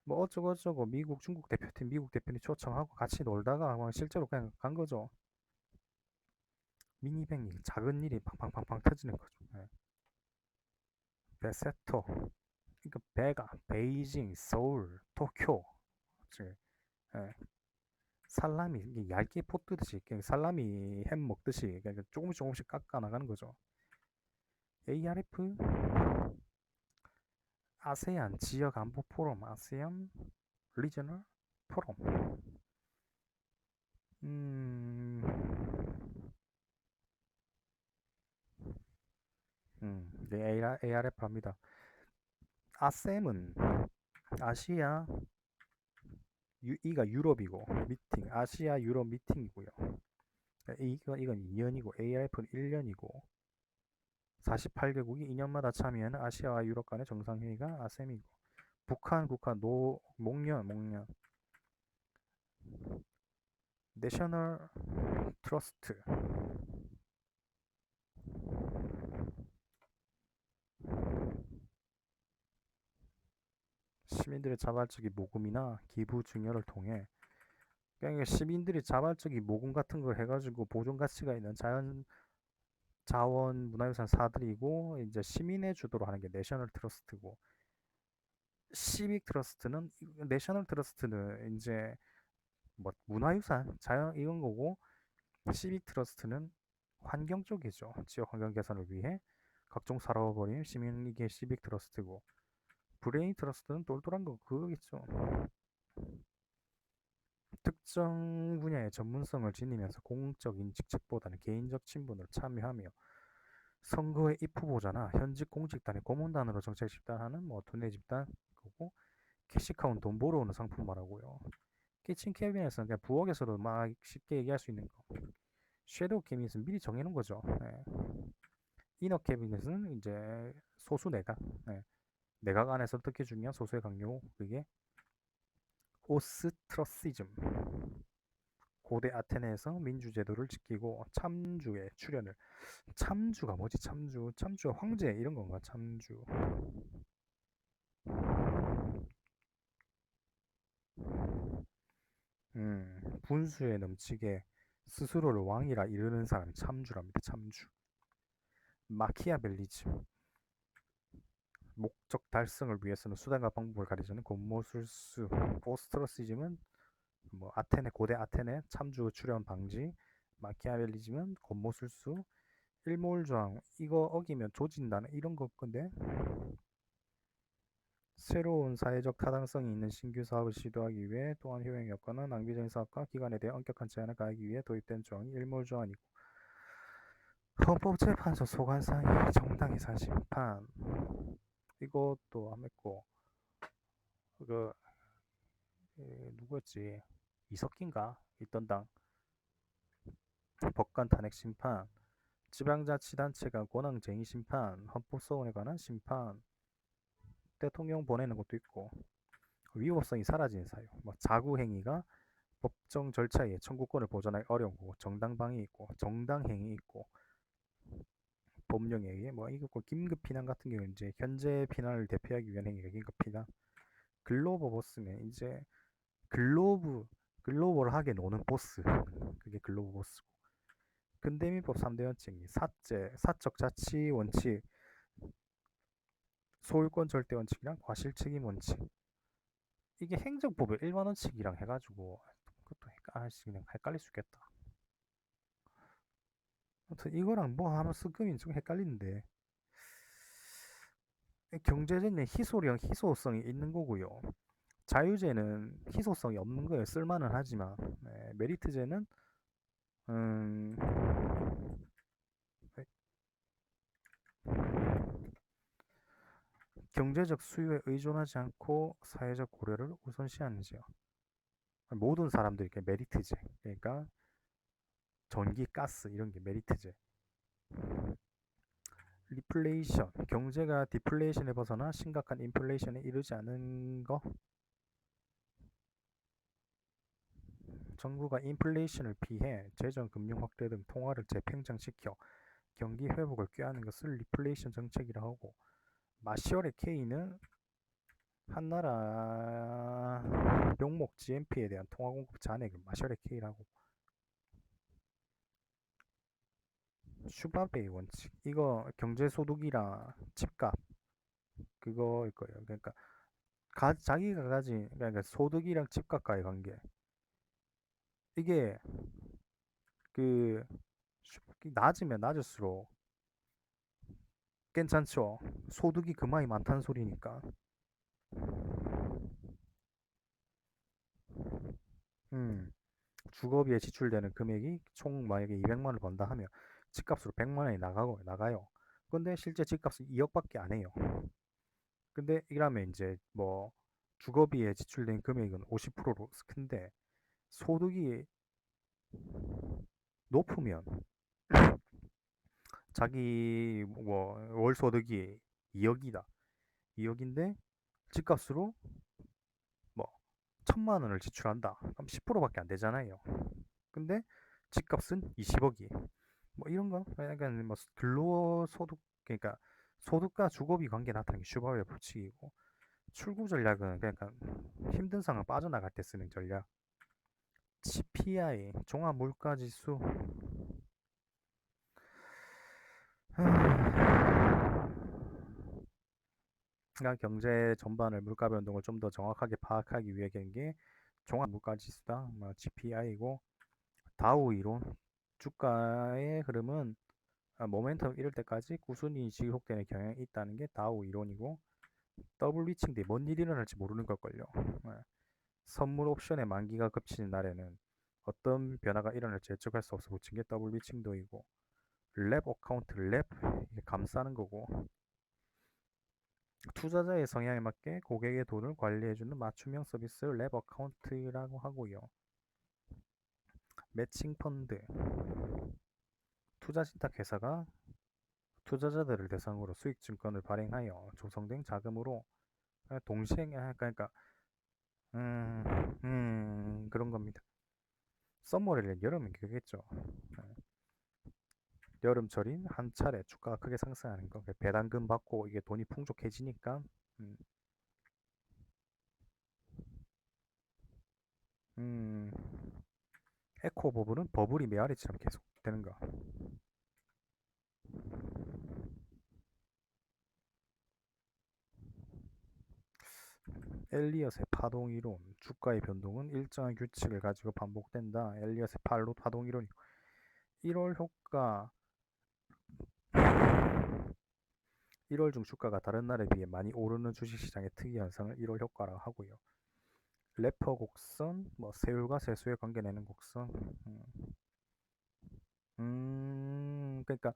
뭐 어쩌고 미국, 중국 대표팀, 미국 대표님 초청하고 같이 놀다가 실제로 그냥 간 거죠. 미니뱅 일, 작은 일이 팡팡팡팡 터지는 거죠. 베세토, 그러니까 배가 베이징, 서울, 도쿄, 예, 살라미 이게 얇게 포뜨듯이 그냥 살라미 햄 먹듯이 그냥 조금씩 조금씩 깎아 나가는 거죠. ARF 아세안 지역 안보 포럼, 아세안 리저널 포럼. 음, 네, ARF 합니다. 아셈은 아시아 이가 유럽이고 미팅 아시아 유럽 미팅이고요. 이건 2년이고 ARF는 1년이고 48개국이 2년마다 참여하는 아시아와 유럽 간의 정상회의가 아셈이고 북한 국가 목련 내셔널 트러스트 시민들의 자발적인 모금이나 기부 증여를 통해 그러니까 시민들이 자발적인 모금 같은 걸 해가지고 보존 가치가 있는 자원 문화유산 사들이고 이제 시민의 주도로 하는 게 내셔널 트러스트고 시빅 트러스트는 내셔널 트러스트는 이제 뭐 문화유산 자연 이런 거고 시빅 트러스트는 환경 쪽이죠. 지역 환경 개선을 위해 각종 살아버린 시민에게 시빅 트러스트고 브레인 트러스트는 똘똘한 거 그거겠죠. 특정 분야의 전문성을 지니면서 공적인 직책보다는 개인적 친분을 참여하며 선거의 입후보자나 현직 공직단의 고문단으로 정책 집단하는 뭐 두뇌 집단 그고 캐시카운 돈 벌어오는 상품 말하고요. 키친 캐비넷은 그냥 부엌에서도 막 쉽게 얘기할 수 있는 거. 섀도우 캐비넷은 미리 정해놓은 거죠. 네. 이너 캐비넷은 이제 소수 내각. 네. 내각 안에서 특히 중요한 소수의 강요. 그게 오스트러시즘. 고대 아테네에서 민주제도를 지키고 참주의 출현을 참주가 뭐지? 참주가 황제 이런 건가? 참주. 분수에 넘치게 스스로를 왕이라 이르는 사람이 참주랍니다. 참주. 마키아벨리즘. 목적 달성을 위해서는 수단과 방법을 가리자는 곤모술수. 오스트러시즘은 뭐 아테네 고대 아테네 참주 출현 방지. 마키아벨리즘은 곤모술수. 일몰저항 이거 어기면 조진다는 이런 거 건데 새로운 사회적 타당성이 있는 신규 사업을 시도하기 위해 또한 효용 효과나 낭비적인 사업과 기관에 대해 엄격한 제한을 가하기 위해 도입된 조항이 일몰조항이고 헌법재판소 소관상이 정당해산 심판 이것도 안 했고 그 누구였지 이석기인가 있던 당 법관 탄핵 심판 지방자치단체가 권한쟁의 심판 헌법소원에 관한 심판 대통령 보내는 것도 있고 위법성이 사라진 사유 뭐 자구행위가 법정 절차에 청구권을 보존하기 어려운 거고 정당방위 있고 정당행위 있고 법령에 의해 뭐 이거 긴급 피난 같은 경우는 이제 현재 피난을 대피하기 위한 행위가 긴급 피난 글로벌 보스면 이제 글로벌하게 노는 보스 그게 글로벌 보스고 근대민법 3대 원칙이 사적 자치 원칙 소유권 절대 원칙이랑 과실책임 원칙 이게 행정법의 일반 원칙이랑 해가지고 그것도 그냥 헷갈릴 수 있겠다. 아무튼 이거랑 뭐 하면 습금이 좀 헷갈리는데 경제제는 희소성이 있는 거고요. 자유제는 희소성이 없는 거예요. 쓸만은 하지만 네, 메리트제는 음, 경제적 수요에 의존하지 않고 사회적 고려를 우선시하는지요. 모든 사람들이 메리트제. 그러니까 전기, 가스 이런 게 메리트제. 리플레이션, 경제가 디플레이션에 벗어나 심각한 인플레이션에 이르지 않은 거. 정부가 인플레이션을 피해 재정, 금융 확대 등 통화를 재팽창시켜 경기 회복을 꾀하는 것을 리플레이션 정책이라 하고 마시오레 K는 한나라 명목 GMP에 대한 통화 공급 잔액을 마셔레 K라고 슈바베의 원칙 이거 경제소득이랑 집값 그거일 거예요. 그러니까 자기가 가진 그러니까 소득이랑 집값과의 관계 이게 그 낮으면 낮을수록 괜찮죠. 소득이 그만이 많다는 소리니까. 음, 주거비에 지출되는 금액이 총 만약에 200만 원을 번다 하면 집값으로 100만 원이 나가요. 근데 실제 집값은 2억밖에 안 해요. 근데 이러면 이제 뭐 주거비에 지출된 금액은 50%로 큰데 소득이 높으면 자기 뭐 월 소득이 2억이다. 2억인데 집값으로 뭐 1,000만 원을 지출한다. 그럼 10%밖에 안 되잖아요. 근데 집값은 20억이. 뭐 이런 거 약간 뭐 근로소득 그러니까 소득과 주거비 관계 나타내는 게 슈바흐의 법칙이고 출구 전략은 그러니까 힘든 상황 빠져나갈 때 쓰는 전략. CPI 종합물가지수. 그러니까 경제 전반을 물가 변동을 좀 더 정확하게 파악하기 위해 게 종합물가지수다. 뭐 GPI고 다우 이론 주가의 흐름은 모멘텀 이럴 때까지 꾸준히 지속되는 경향이 있다는 게 다우 이론이고 더블 리칭 뒤에 뭔 일이 일어날지 모르는 걸걸요. 네. 선물 옵션의 만기가 겹치는 날에는 어떤 변화가 일어날지 예측할 수 없어 붙인 게 더블 리칭도이고 랩 어카운트 랩 이게 감싸는 거고 투자자의 성향에 맞게 고객의 돈을 관리해주는 맞춤형 서비스를 랩 어카운트라고 하고요. 매칭 펀드 투자信託 회사가 투자자들을 대상으로 수익 증권을 발행하여 조성된 자금으로 동시에 그러니까 그런 겁니다. 썸머리는 여름엔 그겠죠. 여름철인 한 차례 주가가 크게 상승하는 거. 배당금 받고 이게 돈이 풍족해지니까 음, 음, 에코 버블은 버블이 메아리처럼 계속 되는 거. 엘리엇의 파동 이론 주가의 변동은 일정한 규칙을 가지고 반복된다. 엘리엇의 파동 이론이 1월 효과 1월 중 주가가 다른 날에 비해 많이 오르는 주식시장의 특이 현상을 1월 효과라고 하고요. 래퍼 곡선, 뭐 세율과 세수의 관계 내는 곡선. 그러니까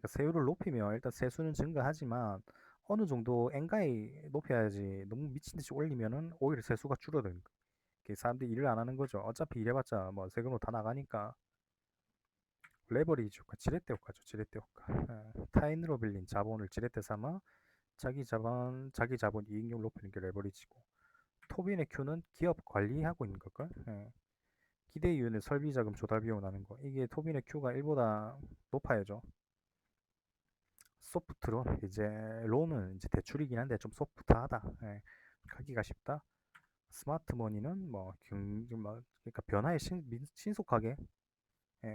세율을 높이면 일단 세수는 증가하지만 어느 정도 엔가에 높여야지 너무 미친 듯이 올리면은 오히려 세수가 줄어드는 거. 사람들이 일을 안 하는 거죠. 어차피 일해봤자 뭐 세금으로 다 나가니까 레버리지 효과, 지렛대 효과죠. 지렛대 효과. 타인으로 빌린 자본을 지렛대 삼아 자기 자본 이익률 높이는 게 레버리지고 토빈의 Q는 기업 관리하고 있는 걸걸. 기대 이윤은 설비 자금 조달 비용 나는 거. 이게 토빈의 Q가 1보다 높아야죠. 소프트론 이제 론은 이제 대출이긴 한데 좀 소프트하다. 가기가 쉽다. 스마트 머니는 뭐 그러니까 변화에 신속하게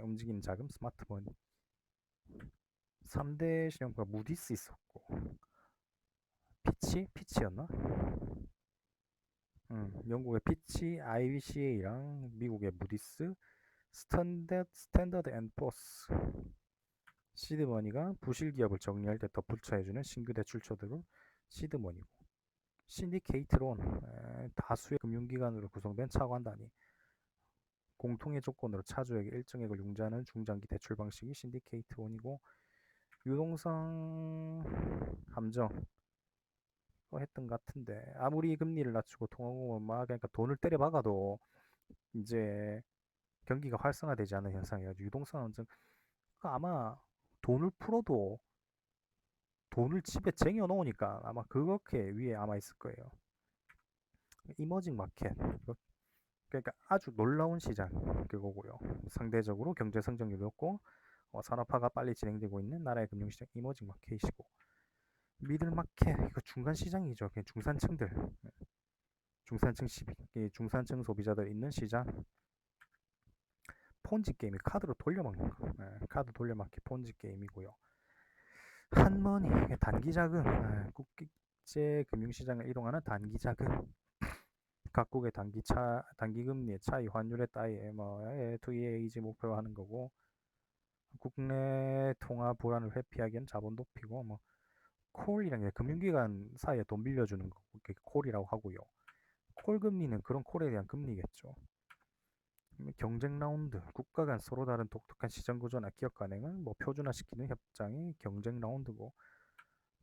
움직이는 자금 스마트 머니. 3대 신용부가 무디스 있었고 피치였나? 영국의 피치, IBCA랑 미국의 무디스, 스탠더드 앤 포스. 시드머니가 부실 기업을 정리할 때 덧붙여해주는 신규 대출처들은 시드머니고 신디케이트론 다수의 금융기관으로 구성된 차관단위 공통의 조건으로 차주에게 일정액을 융자하는 중장기 대출 방식이 신디케이트론이고 유동성 함정 했던 것 같은데 아무리 금리를 낮추고 통화공을 막 그러니까 돈을 때려 박아도 이제 경기가 활성화되지 않는 현상이에요. 유동성 함정 아마 돈을 풀어도 돈을 집에 쟁여 놓으니까 아마 그렇게 위에 아마 있을 거예요. 이머징 마켓. 그러니까 아주 놀라운 시장 그거고요. 상대적으로 경제 성장률이 높고 산업화가 빨리 진행되고 있는 나라의 금융시장 이머징 마켓이고 미들 마켓 이거 중간 시장이죠. 그냥 중산층들 중산층 소비자들 있는 시장 폰지 게임이 카드로 돌려막는 거. 카드 돌려막기 폰지 게임이고요. 한머니, 단기자금, 국제 금융시장을 이동하는 단기자금, 각국의 단기금리의 차이, 환율의 따위에 투기의 의지 목표로 하는 거고, 국내 통화 불안을 회피하기엔 자본 높이고, 콜이란 게 금융기관 사이에 돈 빌려주는 거, 그게 콜이라고 하고요. 콜 금리는 그런 콜에 대한 금리겠죠. 경쟁 라운드, 국가 간 서로 다른 독특한 시장 구조나 기업 간행을 표준화시키는 협정이 경쟁 라운드고,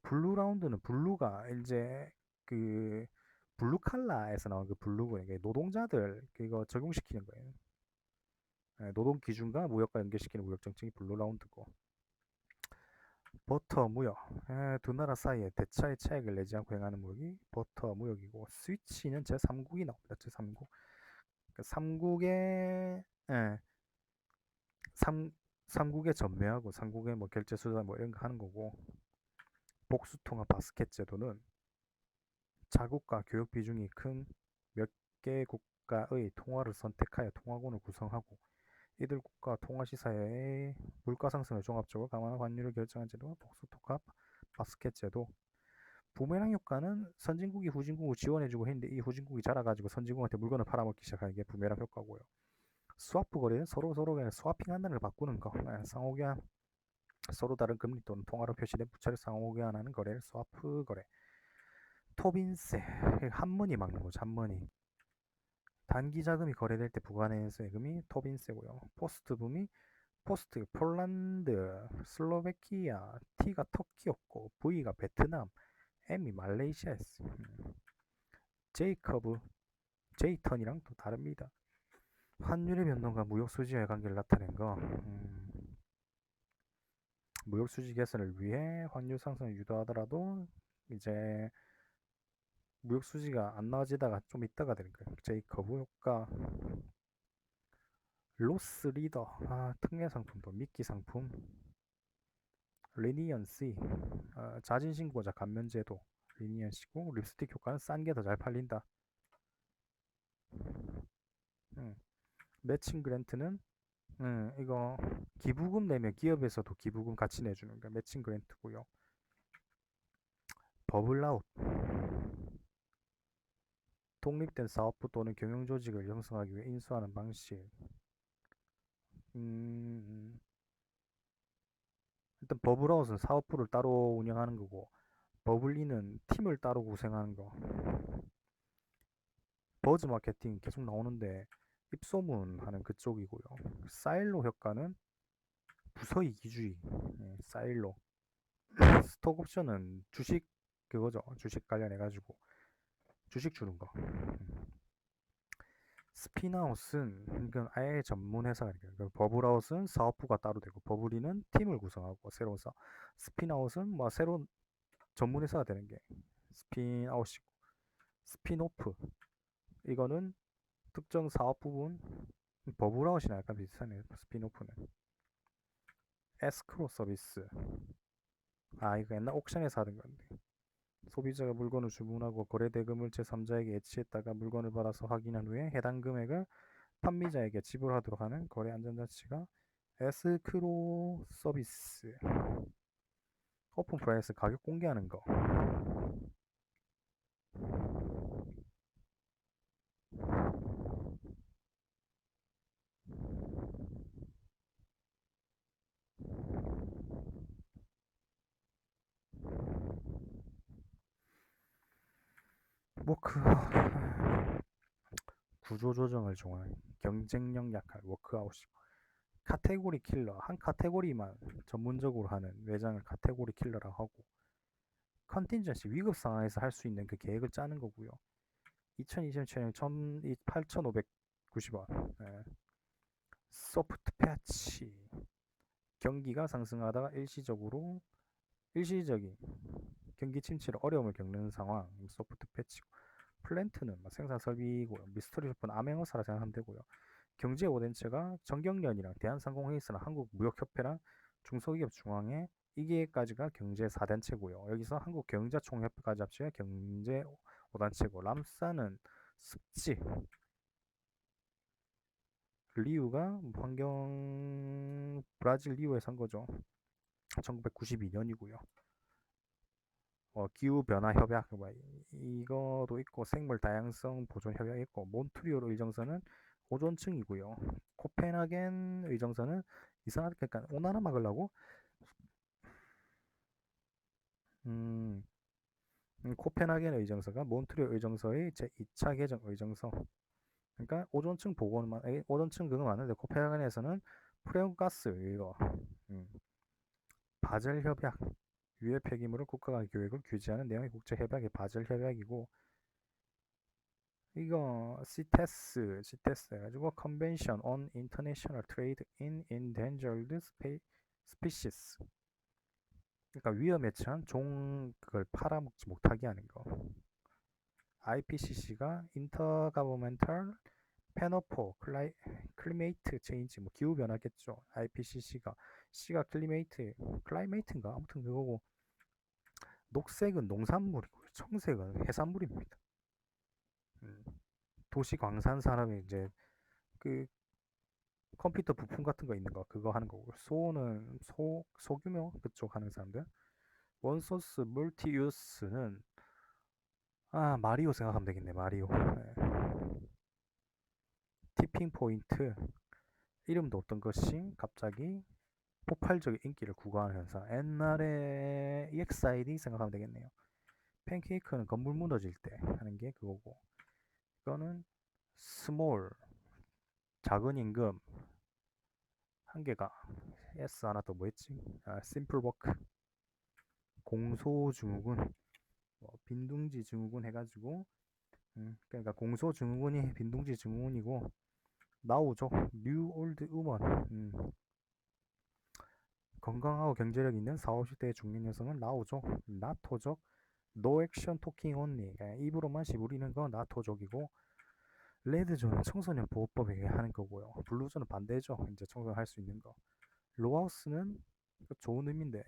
블루 라운드는 블루가 이제 그 블루 칼라에서 나온 그 블루고 이게 노동자들 그거 적용시키는 거예요. 노동 기준과 무역과 연결시키는 무역 정책이 블루 라운드고, 버터 무역, 두 나라 사이에 대차의 차익을 내지 않고 행하는 무역이 버터 무역이고, 스위치는 제3국이 나옵니다. 제3국. 그 3국의 예, 3, 삼국의 전매하고 3국의 결제 수단 이런 거 하는 거고, 복수통화 바스켓 제도는 자국과 교역 비중이 큰 몇 개 국가의 통화를 선택하여 통화권을 구성하고, 이들 국가 통화 시사의 물가 상승을 종합적으로 감안한 환율을 결정한 제도가 복수통화 바스켓 제도. 부메랑 효과는 선진국이 후진국을 지원해주고 했는데 이 후진국이 자라가지고 선진국한테 물건을 팔아먹기 시작하는 게 부메랑 효과고요. 스와프 거래는 서로 그냥 스와핑한다는 걸 바꾸는 거. 상호교환, 서로 다른 금리 또는 통화로 표시된 부채를 상호교환하는 거래를 스와프 거래. 토빈세, 한머니 막는 거죠. 한머니. 단기 자금이 거래될 때 부과되는 세금이 토빈세고요. 포스트 폴란드, 슬로베키아, T가 터키였고 V가 베트남, M이 말레이시아였어요. 제이커브, 제이턴이랑 또 다릅니다. 환율의 변동과 무역 수지의 관계를 나타낸 거. 무역 수지 개선을 위해 환율 상승을 유도하더라도 이제 무역 수지가 안 나아지다가 좀 있다가 되는 거예요. 제이커브 효과. 로스 리더, 특례 상품도 미끼 상품. 리니언시, 자진 신고자 감면제도. 리니언시고, 립스틱 효과는 싼 게 더 잘 팔린다. 매칭 그랜트는 이거 기부금 내면 기업에서도 기부금 같이 내주는 게 매칭 그랜트고요. 버블아웃, 독립된 사업부 또는 경영조직을 형성하기 위해 인수하는 방식. 일단 버블아웃은 사업부를 따로 운영하는 거고, 버블리는 팀을 따로 구성하는 거. 버즈 마케팅 계속 나오는데 입소문하는 그쪽이고요. 사일로 효과는 부서 이기주의. 사일로. 스톡 옵션은 주식 그거죠. 주식 관련해 가지고 주식 주는 거. 스피나웃은 이건 아예 전문 회사가 되니까, 버블아웃은 사업부가 따로 되고, 버블리는 팀을 구성하고 새로운 사업. 스피나웃은 새로운 전문 회사가 되는 게 스피나웃이고, 스피노프 이거는 특정 사업 부분. 버블아웃이나 약간 비슷하네요. 스피노프는 에스크로 서비스. 이거 옛날 옥션에서 하던 건데, 소비자가 물건을 주문하고 거래 대금을 제3자에게 예치했다가 물건을 받아서 확인한 후에 해당 금액을 판매자에게 지불하도록 하는 거래 안전장치가 에스크로 서비스. 오픈 프라이스 가격 공개하는 거. 워크 구조 조정을 좋아하는 경쟁력 약한 워크아웃이고, 카테고리 킬러, 한 카테고리만 전문적으로 하는 매장을 카테고리 킬러라고 하고, 컨틴전시 위급 상황에서 할 수 있는 그 계획을 짜는 거고요. 2027년 8,590원. 소프트 패치, 경기가 상승하다가 일시적인 경기 침체로 어려움을 겪는 상황. 소프트 패치고, 플랜트는 생산 설비고, 미스터리 슈퍼는 암행어사라 생각하면 되고요. 경제 오덴체가 정경련이랑 대한상공회의소랑 한국무역협회랑 중소기업 중앙회 이게까지가 경제 4단체고요. 여기서 한국경제총협회까지 합치면 경제 5단체고, 람사는 습지, 리우가 환경 브라질 리우에 산 거죠. 1992년이고요. 기후변화 협약 이거도 있고 생물 다양성 보존 협약이 있고 몬트리올 의정서는 오존층이고요. 코펜하겐 의정서는 이상하게 그러니까 오나라 막으려고 음, 코펜하겐 의정서가 몬트리올 의정서의 제2차 개정 의정서. 그러니까 오존층 보고만 오존층 그거 맞는데 코펜하겐에서는 프레온가스 이거 바젤 협약 유해 폐기물을 국가 교육을 규제하는 내용의 국제 협약이 바젤 협약이고 이거 CITES 해가지고 Convention on International Trade in Endangered Species. 그러니까 위험에 처한 그걸 팔아먹지 못하게 하는 거. IPCC가 Intergovernmental Panel for Climate Change, 뭐 기후 변화겠죠. IPCC가 C가 클라이메이트인가 아무튼 그거고 녹색은 농산물이고요. 청색은 해산물입니다. 도시 광산 산업에 이제 그 컴퓨터 부품 같은 거 있는 거 그거 하는 거고 소는 소규모 그쪽 하는 사람들 원소스 멀티유스는 마리오 생각하면 되겠네 마리오 네. 티핑 포인트 이름도 없던 것이 갑자기 폭발적인 인기를 구가하는 현상 옛날에 EXID 생각하면 되겠네요 팬케이크는 건물 무너질 때 하는 게 그거고 이거는 스몰 작은 임금 한계가 S 하나 또 뭐였지? 심플 워크 공소증후군 빈둥지 증후군 해가지고 그러니까 공소증후군이 빈둥지 증후군이고 나오죠. 뉴 올드 우먼 건강하고 경제력 있는 4, 50대 중년 여성은 나오죠. 나토족 노 액션 토킹 온리 입으로만 시부리는 건 나토족이고 레드존은 청소년 보호법에 하는 거고요. 블루존은 반대죠. 이제 청소할 수 있는 거. 로하우스는 좋은 의미인데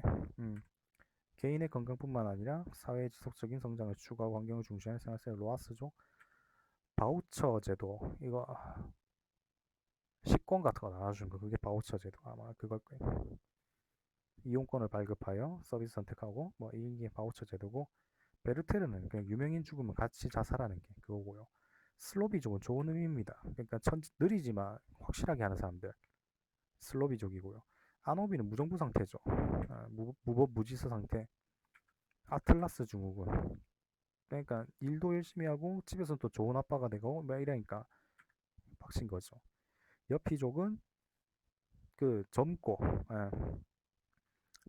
개인의 건강뿐만 아니라 사회의 지속적인 성장을 추구하고 환경을 중시하는 생활세를 로하스죠. 바우처 제도 이거 식권 같은 거 나눠주는 거 그게 바우처 제도 아마 그걸 거예요. 이용권을 발급하여 서비스 선택하고 뭐 이게 바우처 제도고 베르테르는 그냥 유명인 죽으면 같이 자살하는 게 그거고요. 슬로비족은 좋은 의미입니다. 그러니까 느리지만 확실하게 하는 사람들 슬로비족이고요. 아노비는 무정부 상태죠. 무법 무지서 상태. 아틀라스 증후군. 그러니까 일도 열심히 하고 집에서 또 좋은 아빠가 되고 막 이러니까 빡친 거죠. 여피족은 그 젊고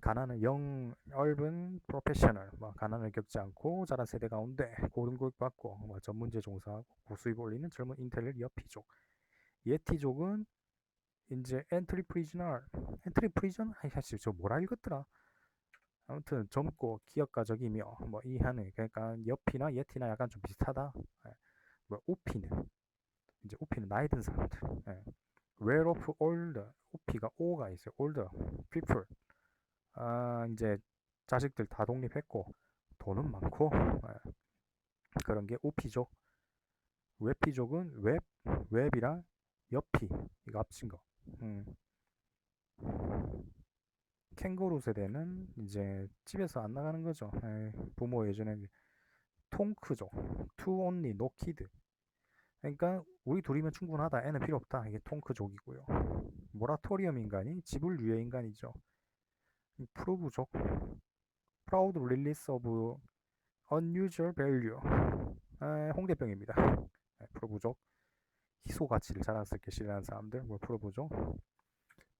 가난은 얼른 프로페셔널 가난을 겪지 않고 자란 세대 가운데 고등 교육 받고 전문제 종사하고 고수입 올리는 젊은 인텔 여피족. 예티족은 이제 엔트리 프리저널 사실 저 뭐라 읽었더라. 아무튼 젊고 기업가적이며 뭐 이하는 그러니까 여피나 예티나 약간 좀 비슷하다. 뭐 우피는 나이 든 사람들. Well of older 우피가 O가 있어요. older people. 이제 자식들 다 독립했고 돈은 많고 그런 게 우피족. 웹피족은 웹이랑 여피 이거 합친 거. 캥거루 세대는 이제 집에서 안 나가는 거죠. 부모 예전에 통크죠. 투 온리 노 키드. 그러니까 우리 둘이면 충분하다. 애는 필요 없다. 이게 통크족이고요. 모라토리엄 인간이 지불 유예 인간이죠. 프로브족. 프라우드 릴리스 오브 unusual value. 홍대병입니다. 프로브족. 희소 가치를 자랑스럽게 실현하는 사람들 뭘 프로브족.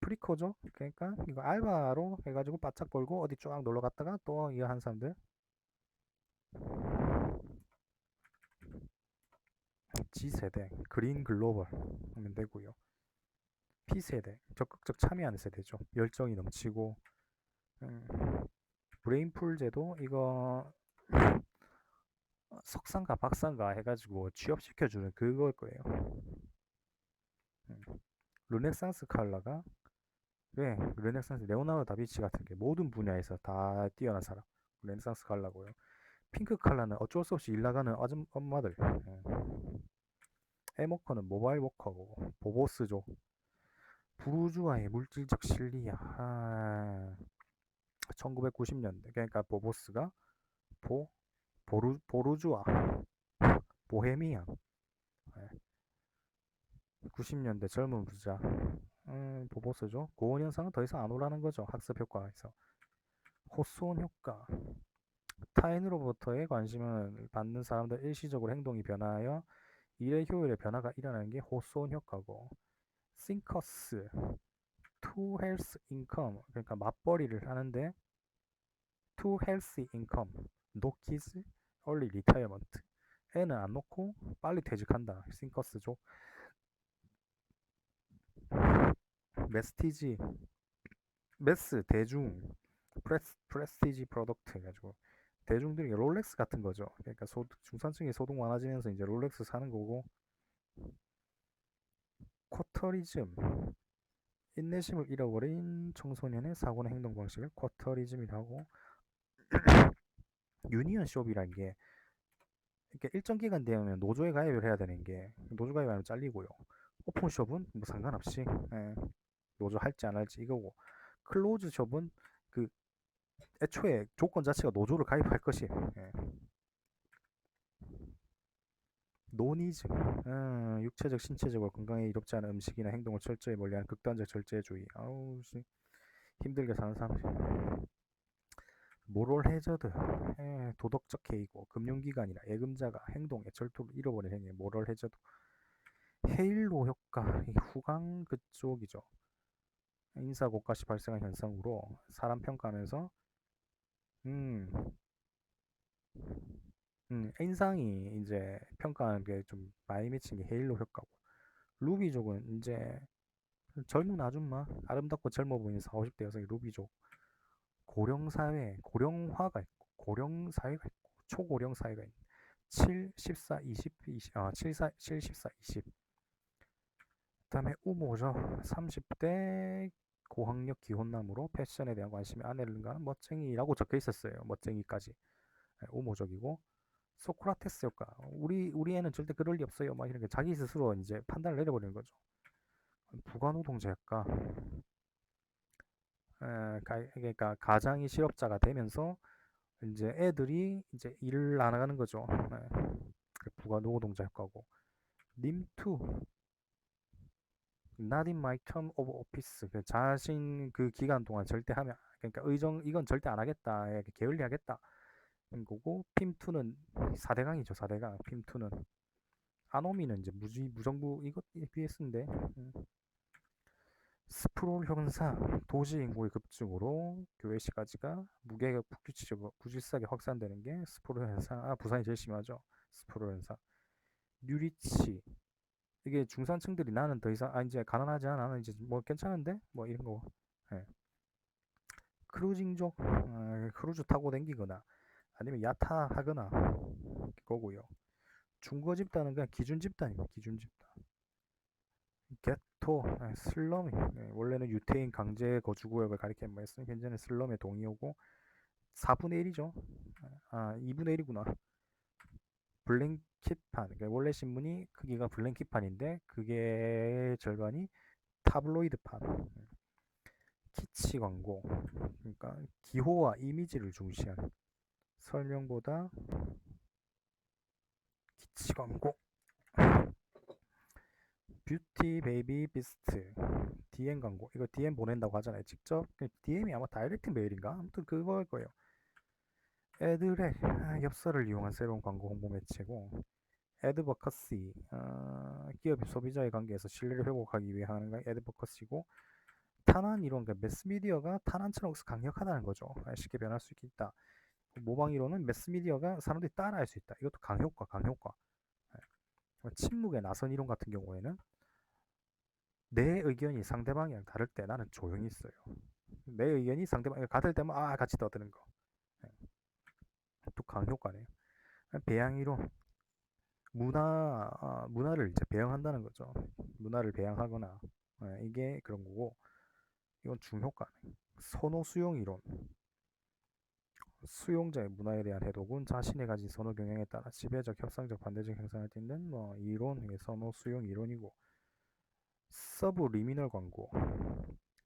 프리코죠. 그러니까 이거 알바로 해가지고 바짝 벌고 어디 쫙 놀러 갔다가 또 이거 한 사람들. G세대 그린 글로벌 하면 되고요. P세대 적극적 참여하는 세대죠. 열정이 넘치고 브레인풀 제도 이거 석상가 박사인가 해가지고 취업시켜주는 그걸 거예요. 르네상스 칼라가 왜 르네상스 레오나르도 다비치 같은 게 모든 분야에서 다 뛰어난 사람 르네상스 칼라고요. 핑크 칼라는 어쩔 수 없이 일 나가는 엄마들. 에모커는 모바일 워커고 보보스죠. 부르주아의 물질적 실리야. 1990년대. 그러니까 보보스가 보르주아, 보헤미안. 90년대 젊은 부자. 보보스죠. 고온 현상은 더 이상 안 오라는 거죠. 학습 효과에서. 호소온 효과. 타인으로부터의 관심을 받는 사람들 일시적으로 행동이 변하여 일의 효율에 변화가 일어나는 게 호소온 효과고, 싱커스, to health income, 그러니까 맞벌이를 하는데 to healthy income, no kids, early retirement. 애는 안 놓고 빨리 퇴직한다. 싱커스죠. 메스티지, 메스 대중, 프레스티지 프로덕트 해가지고 대중들이 롤렉스 같은 거죠. 그러니까 중산층이 소득 많아지면서 이제 롤렉스 사는 거고, 쿼터리즘, 인내심을 잃어버린 청소년의 사고나 행동 방식을 쿼터리즘이라고. 유니언숍이라는 게 이렇게 일정 기간 되면 노조에 가입을 해야 되는 게, 노조 가입하면 잘리고요. 오픈숍은 뭐 상관없이 노조 할지 안 할지 이거고, 클로즈숍은 그 애초에 조건 자체가 노조를 가입할 것이. 예. 노니즘, 육체적 신체적으로 건강에 이롭지 않은 음식이나 행동을 철저히 멀리하는 극단적 절제주의. 아우 힘들게 사는 사람. 모럴 해저드, 도덕적 해이고 금융기관이나 예금자가 행동에 절도를 잃어버린 행위, 모럴 해저드. 헤일로 효과, 후광 그쪽이죠. 인사 고가시 발생한 현상으로 사람 평가하면서 음, 인상이 이제 평가하는 게 좀 많이 미친 게 헤일로 효과고, 루비족은 이제 젊은 아줌마, 아름답고 젊어 보이는 4, 50대 여성이 루비족. 고령사회, 고령화가 있고 고령사회가 있고 초고령사회가 있는 7, 14, 20, 20 7, 4, 7, 14, 20. 그 다음에 우모죠. 30대 고학력 기혼남으로 패션에 대한 관심이 아내를 능가하는 멋쟁이라고 적혀 있었어요. 멋쟁이까지. 우모적이고, 소크라테스 효과. 우리 애는 절대 그럴 리 없어요. 막 이렇게 자기 스스로 이제 판단을 내려버리는 거죠. 부가노동자 효과. 그러니까 가장이 실업자가 되면서 이제 애들이 이제 일을 안 하는 거죠. 부가노동자 효과고. 님2, not in my term of office. 그 자신 그 기간 동안 절대 하면, 그러니까 이건 절대 안 하겠다. 이렇게 게을리하겠다. 거고, 핌2는 4대강이죠. 4대강. 핌2는 아노미는 이제 무정부 이것 BS인데. 스프롤 현상, 도시 인구의 급증으로 교외 시가지가 무게가 불규칙하게 확산되는 게 스프롤 현상. 부산이 제일 심하죠. 스프롤 현상. 뉴리치, 이게 중산층들이 나는 더 이상 이제 가난하지 않아, 나는 이제 뭐 괜찮은데 뭐 이런 거. 예. 크루징족, 크루즈 타고 댕기거나 아니면 야타하거나 거고요. 중거 집단은 그냥 기준 집단입니다. 기준 집단. 게토, 슬럼, 원래는 유태인 강제 거주 구역을 가리키는 말씀, 현재는 슬럼의 동의어고, 4분의 1이죠. 2분의 1이구나. 블랭킷판, 그러니까 원래 신문이 크기가 블랭킷판인데 그게 절반이 타블로이드판. 키치 광고, 그러니까 기호와 이미지를 중시하는, 설명보다 키치 광고. 뷰티 베이비 비스트, DM 광고. 이거 DM 보낸다고 하잖아요. 직접 DM이 아마 다이렉트 메일인가? 아무튼 그거일 거예요. 애들의 엽서를 이용한 새로운 광고 홍보 매체고, 애드버커시, 기업 소비자의 관계에서 신뢰를 회복하기 위해 하는 게 애드버커시고, 탄환 이론, 그러니까 매스미디어가 탄환처럼 강력하다는 거죠. 쉽게 변할 수 있다. 모방 이론은 매스미디어가 사람들이 따라할 수 있다. 이것도 강효과, 강효과. 침묵의 나선 이론 같은 경우에는 내 의견이 상대방이랑 다를 때 나는 조용히 있어요. 내 의견이 상대방이랑 같을 때만 같이 떠드는 거. 또 강효과네요. 배양 이론, 문화를 이제 배양한다는 거죠. 문화를 배양하거나, 이게 그런 거고, 이건 중효과네. 선호 수용 이론, 수용자의 문화에 대한 해독은 자신이 가진 선호 경향에 따라 지배적, 협상적, 반대적 형상을 띠는 뭐 이론, 선호 수용 이론이고, 서브 리미널 광고,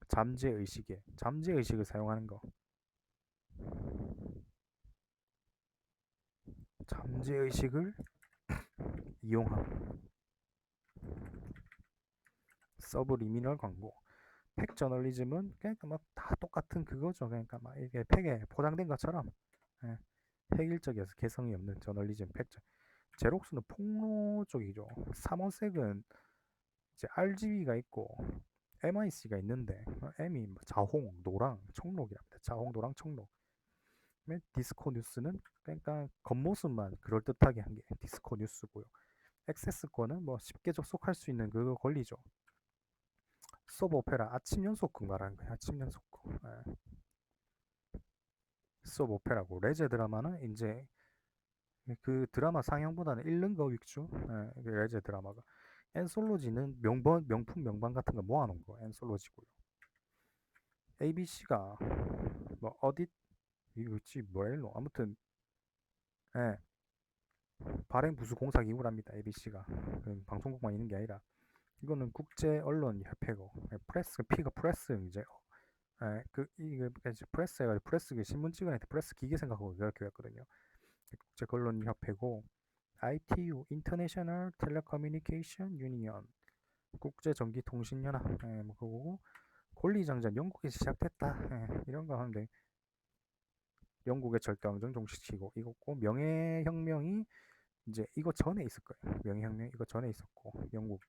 잠재 의식을 사용하는 거. 잠재의식을 이용한 서브리미널 광고. 팩 저널리즘은 그러니까 다 똑같은 그거죠. 그러니까 막 이게 팩에 포장된 것처럼 예, 획일적이어서 개성이 없는 저널리즘 팩. 제록스는 폭로 쪽이죠. 삼원색은 이제 RGB가 있고 MIC가 있는데 M이 자홍, 노랑, 청록이랍니다. 자홍, 노랑, 청록. 디스코 뉴스는 그러니까 겉모습만 그럴듯하게 한 게 디스코 뉴스고요. 액세스권은 뭐 쉽게 접속할 수 있는 그거 권리죠. 소브 오페라 아침 연속극 말하는 거예요. 아침 연속극. 예. 소브 오페라고 레제 드라마는 이제 그 드라마 상영보다는 읽는 거 위주. 예, 그 레제 드라마가. 엔솔로지는 명품 명반 같은 거 모아놓은 거 엔솔로지고요. ABC가 뭐 어디 이거지 뭐라 로 아무튼 예, 발행 부수 공사 기구랍니다. ABC가 그 방송국만 있는 게 아니라 이거는 국제 언론 협회고 프레스 P가 프레스 이제 예, 그 이게 프레스가 프레스 그 신문 찍은 애들 프레스 기계 생각하고 그렇게 했거든요. 국제 언론 협회고 ITU International Telecommunication Union 국제 전기 통신 연합 예, 뭐 그거고 권리장전 영국에서 시작됐다 예, 이런 거 하는데 영국의 절대왕정 종식치고 이거고 명예혁명이 이제 이거 전에 있을 거예요. 명예혁명 이거 전에 있었고 영국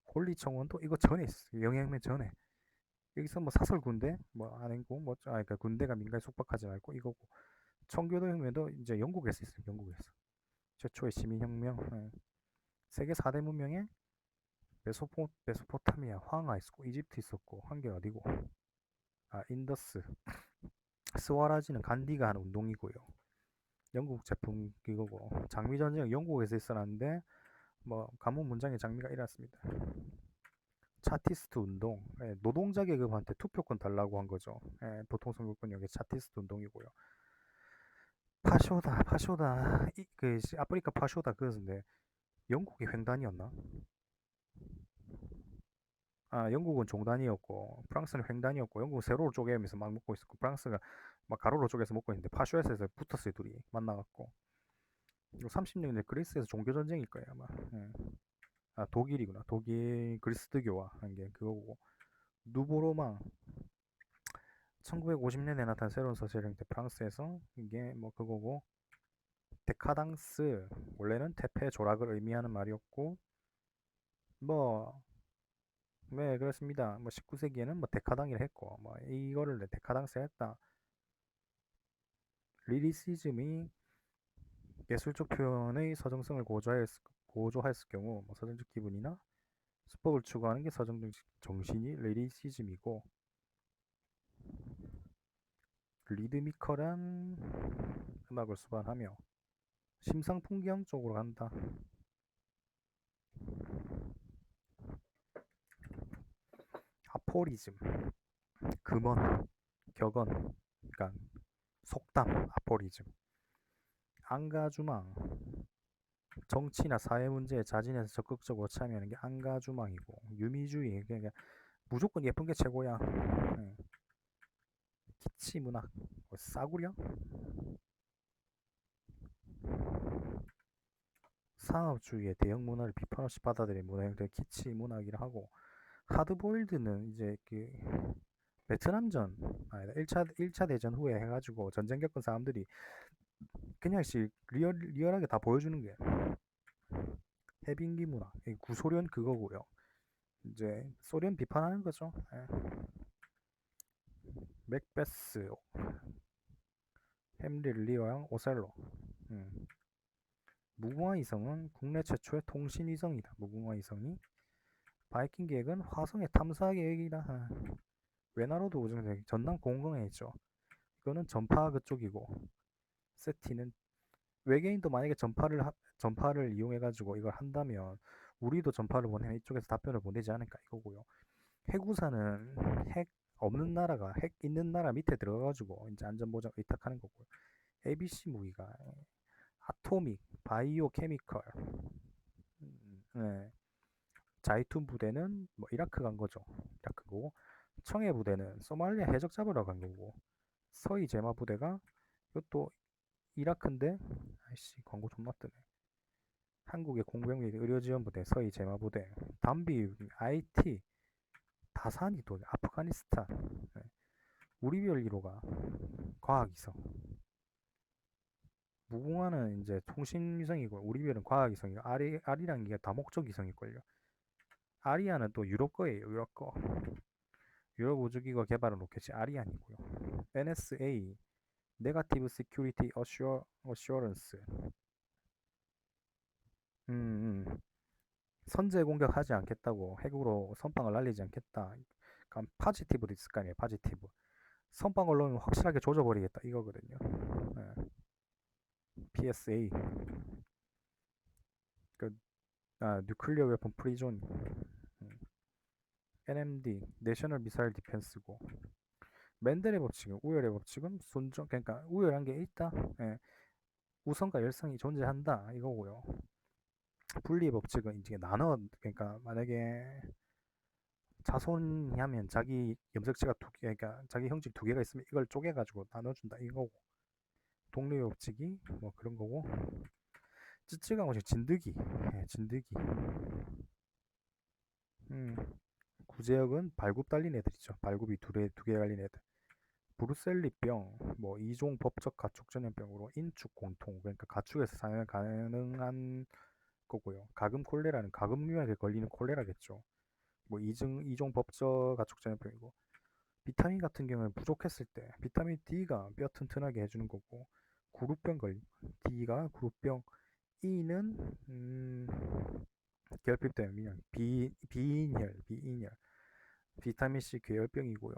권리청원도 이거 전에 있었어요. 명예혁명 전에 여기서 뭐 사설 군대 뭐 안 했고 뭐 그러니까 군대가 민간에 속박하지 말고 이거고 청교도 혁명도 이제 영국에서 있어요. 영국에서 최초의 시민혁명 예. 세계 4대 문명에 메소포타미아 황하 있었고 이집트 있었고 한 개 어디고 아 인더스 스와라지는 간디가 한 운동이고요. 영국 제품 이거고 장미전쟁 영국에서 있었는데 뭐 가문 문장의 장미가 일어났습니다. 차티스트 운동 예, 노동자 계급한테 투표권 달라고 한 거죠. 예, 보통 선거권 여기 차티스트 운동이고요. 파쇼다 그 아프리카 파쇼다 그것인데 영국이 횡단이었나? 아 영국은 종단이었고 프랑스는 횡단이었고 영국은 세로로 쪼개면서 막 먹고 있었고 프랑스가 막 가로로 쪼개서 먹고 있는데 파쇼에서 붙었어요 둘이 만나갖고 30년대 그리스에서 종교전쟁일 거예요 아마. 예. 아 독일이구나. 독일 그리스도교와 한 게 그거고 누보로망 1950년에 나타난 새로운 서술 형태 프랑스에서 이게 뭐 그거고 데카당스 원래는 태폐 조락을 의미하는 말이었고 뭐 네 그렇습니다. 뭐 19세기에는 뭐 데카당이라 했고 뭐 이거를 데카당스 했다. 리리시즘이 예술적 표현의 서정성을 고조했을 경우 뭐 서정적 기분이나 수법을 추구하는 게 서정적 정신이 리리시즘이고 리드미컬한 음악을 수반하며 심상풍경 쪽으로 간다. 아포리즘, 금언, 격언, 그러니까 속담, 아포리즘, 안가주망, 정치나 사회 문제에 자진해서 적극적으로 참여하는 게 안가주망이고 유미주의, 그러니까 무조건 예쁜 게 최고야. 응. 키치 문학, 뭐 싸구려? 상업주의의 대형 문화를 비판 없이 받아들인 문화 형태를 키치 문학이라 하고 하드보일드는 이제 그 베트남전 아니다 1차 대전 후에 해가지고 전쟁 겪은 사람들이 그냥씩 리얼하게 다 보여주는 게 해빙기 문화 구소련 그거고요. 이제 소련 비판하는 거죠. 예. 맥베스, 햄릿 리어양 오셀로. 음. 무궁화 이성은 국내 최초의 통신 위성이다. 무궁화 이성이 바이킹 계획은 화성의 탐사 계획이다. 외나로도 우정 전남 공공에 있죠. 이거는 전파 그쪽이고 세티는 외계인도 만약에 전파를 이용해 가지고 이걸 한다면 우리도 전파를 보내면 이쪽에서 답변을 보내지 않을까 이거고요. 해구사는 핵 없는 나라가 핵 있는 나라 밑에 들어가가지고 이제 안전보장 의탁하는 거고요. ABC 무기가 아토믹, 바이오 케미컬, 네. 자이툰 부대는 뭐 이라크 간 거죠. 이라크고 청해 부대는 소말리아 해적 잡으러 간 거고 서희 제마 부대가 이것도 이라크인데 아이씨 광고 존나 뜨네. 한국의 공병 및 의료지원부대 서희 제마 부대 담비 IT 다산이 또 아프가니스탄 네. 우리별 1호가 과학위성 무궁화는 이제 통신위성이고 우리별은 과학위성이고 아리랑 게 다목적위성일걸요. 아리아는 또 유럽 거예요. 유럽 거. 유럽 우주기구 개발한 로켓이 아리안이고요. NSA 네가티브 시큐리티 어슈어런스 선제 공격하지 않겠다고 핵으로 선빵을 날리지 않겠다. 그럼 파지티브도 있을 거 아니에요. 파지티브 선빵을 넣으면 확실하게 조져버리겠다 이거거든요. 네. PSA 그 뉴클리어 웨폰 프리존 NMD 내셔널 미사일 디펜스고 맨델의 법칙은 우열의 법칙은 손정 그러니까 우열한 게 있다. 예. 우선과 열성이 존재한다 이거고요. 분리의 법칙은 이제 나눠 그러니까 만약에 자손이 하면 자기 염색체가 두 개, 그러니까 자기 형질 두 개가 있으면 이걸 쪼개가지고 나눠준다 이거고 독립의 법칙이 뭐 그런 거고 찌찌가 뭐지 진드기 예, 진드기 구제역은 발굽 달린 애들이죠. 발굽이 두 개 달린 애들. 브루셀리병, 뭐 이종 법적 가축 전염병으로 인축 공통, 그러니까 가축에서 사용 가능한 거고요. 가금 콜레라는 가금류에 걸리는 콜레라겠죠. 뭐 이종 법적 가축 전염병이고 비타민 같은 경우는 부족했을 때 비타민 D가 뼈 튼튼하게 해주는 거고 구루병 걸림 D가 구루병 E는 결핍 때문에 비인혈 비타민 C 괴혈병이고요.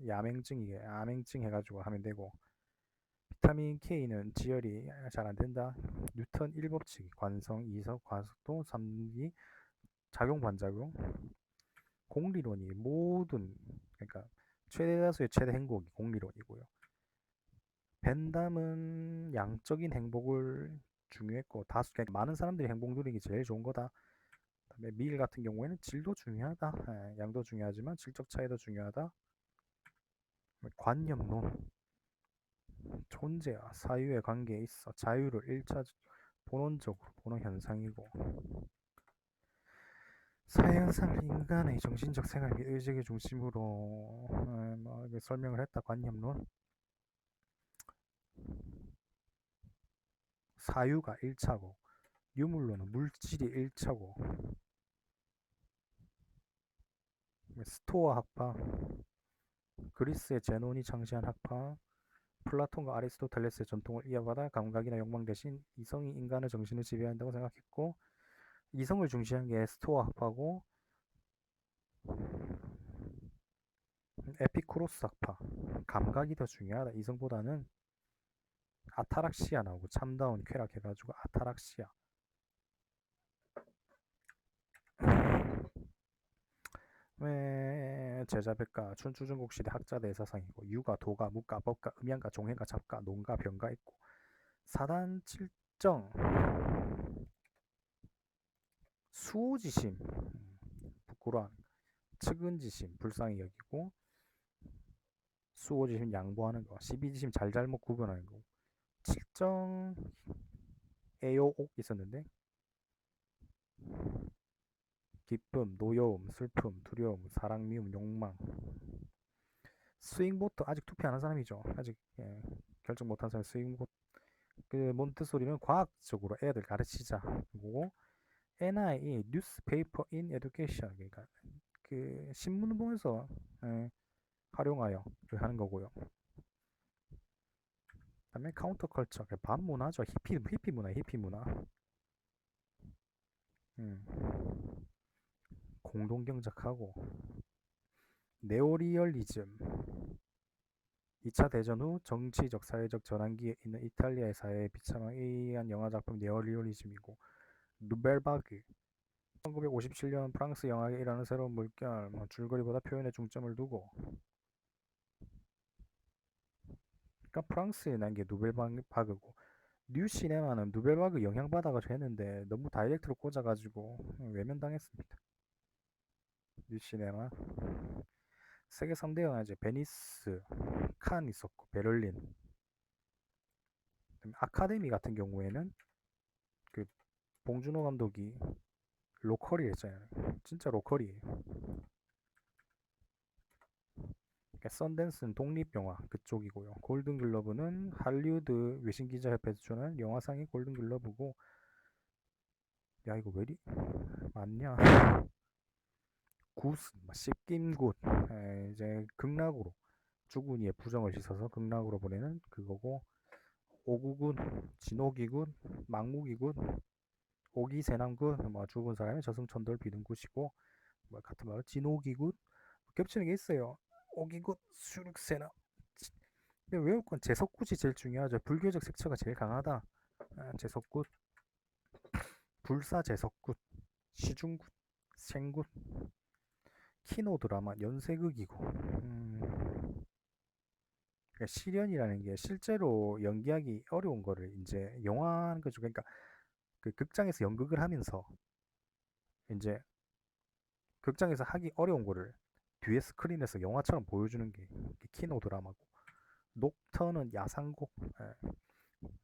야맹증이게 암행증 해가지고 하면 되고 비타민 K는 지혈이 잘 안 된다. 뉴턴 1법칙 관성, 이석, 과속도, 3기 작용 반작용 공리론이 모든 그러니까 최대 다수의 최대 행복이 공리론이고요. 벤담은 양적인 행복을 중요했고 다수 그러니까 많은 사람들이 행복 누리기 제일 좋은 거다. 그다음에 밀 같은 경우에는 질도 중요하다. 예, 양도 중요하지만 질적 차이도 중요하다. 관념론 존재와 사유의 관계에 있어 자유를 1차 본원적으로 보는 현상이고 사회현상을 인간의 정신적 생활 및 의식의 중심으로 뭐 설명을 했다. 관념론 사유가 1차고 유물론은 물질이 1차고 스토아 학파 그리스의 제논이 창시한 학파 플라톤과 아리스토텔레스의 전통을 이어받아 감각이나 욕망 대신 이성이 인간의 정신을 지배한다고 생각했고 이성을 중시한 게 스토아 학파고 에피쿠로스 학파 감각이 더 중요하다. 이성보다는 아타락시아 나오고 참다운 쾌락 해가지고 아타락시아 왜 제자백가 춘추전국 시대 학자 대사상이고 유가 도가 무가 법가 음양가 종행가 잡가 농가 병가 있고 사단 칠정 수호지심 부끄러운 측은지심 불쌍히 여기고 수호지심 양보하는 거 시비지심 잘잘못 구분하는 거 칠정 애요옥 있었는데 기쁨 노여움 슬픔 두려움 사랑 미움 욕망 스윙보트 아직 투표 안 한 사람이죠. 아직 결정 못한 사람 스윙보트 그 몬테소리는 과학적으로 애들 가르치자 그리고 NIE 뉴스페이퍼 인 에듀케이션 그러니까 그 신문 보면서 활용하여 하는 거고요. 그다음에 카운터 컬처 반문화죠. 히피 문화 히피 문화 공동 경작하고 네오리얼리즘 2차 대전 후 정치적 사회적 전환기에 있는 이탈리아의 사회에 비참한 영화작품 네오리얼리즘이고 누벨바그 1957년 프랑스 영화에 일어나는 새로운 물결 줄거리보다 표현에 중점을 두고 그러니까 프랑스에 난 게 누벨바그고 뉴시네마는 누벨바그 영향받아가지고 했는데 너무 다이렉트로 꽂아가지고 외면당했습니다. 뉴시네마 세계 3대 영화 이제 베니스, 칸 있었고 베를린. 아카데미 같은 경우에는 그 봉준호 감독이 로컬이 했잖아요. 진짜 로컬이에요. 그러니까 썬댄스는 독립영화 그쪽이고요. 골든글러브는 할리우드 외신기자협회에서 주는 영화상의 골든글러브고. 야 이거 왜 이리 맞냐? 굿은 씹김굿. 이제 극락으로 죽은 이의 부정을 씻어서 극락으로 보내는 그거고. 오구군, 진오기군, 망무기군, 오기세남군, 뭐 죽은 사람의 저승천도를 비는 곳이고, 뭐 같은 말로 진오기군 겹치는 게 있어요. 오기군, 수륙세나. 근데 외울 건 제석굿이 제일 중요하죠. 불교적 색채가 제일 강하다. 제석굿, 불사제석굿, 시중굿, 생굿, 키노 드라마, 연쇄극이고. 그러니까 시련이라는 게 실제로 연기하기 어려운 거를 이제 영화하는 거죠. 그러니까 그 극장에서 연극을 하면서 이제 극장에서 하기 어려운 거를 뒤에 스크린에서 영화처럼 보여주는 게 키노 드라마고. 녹턴은 야상곡,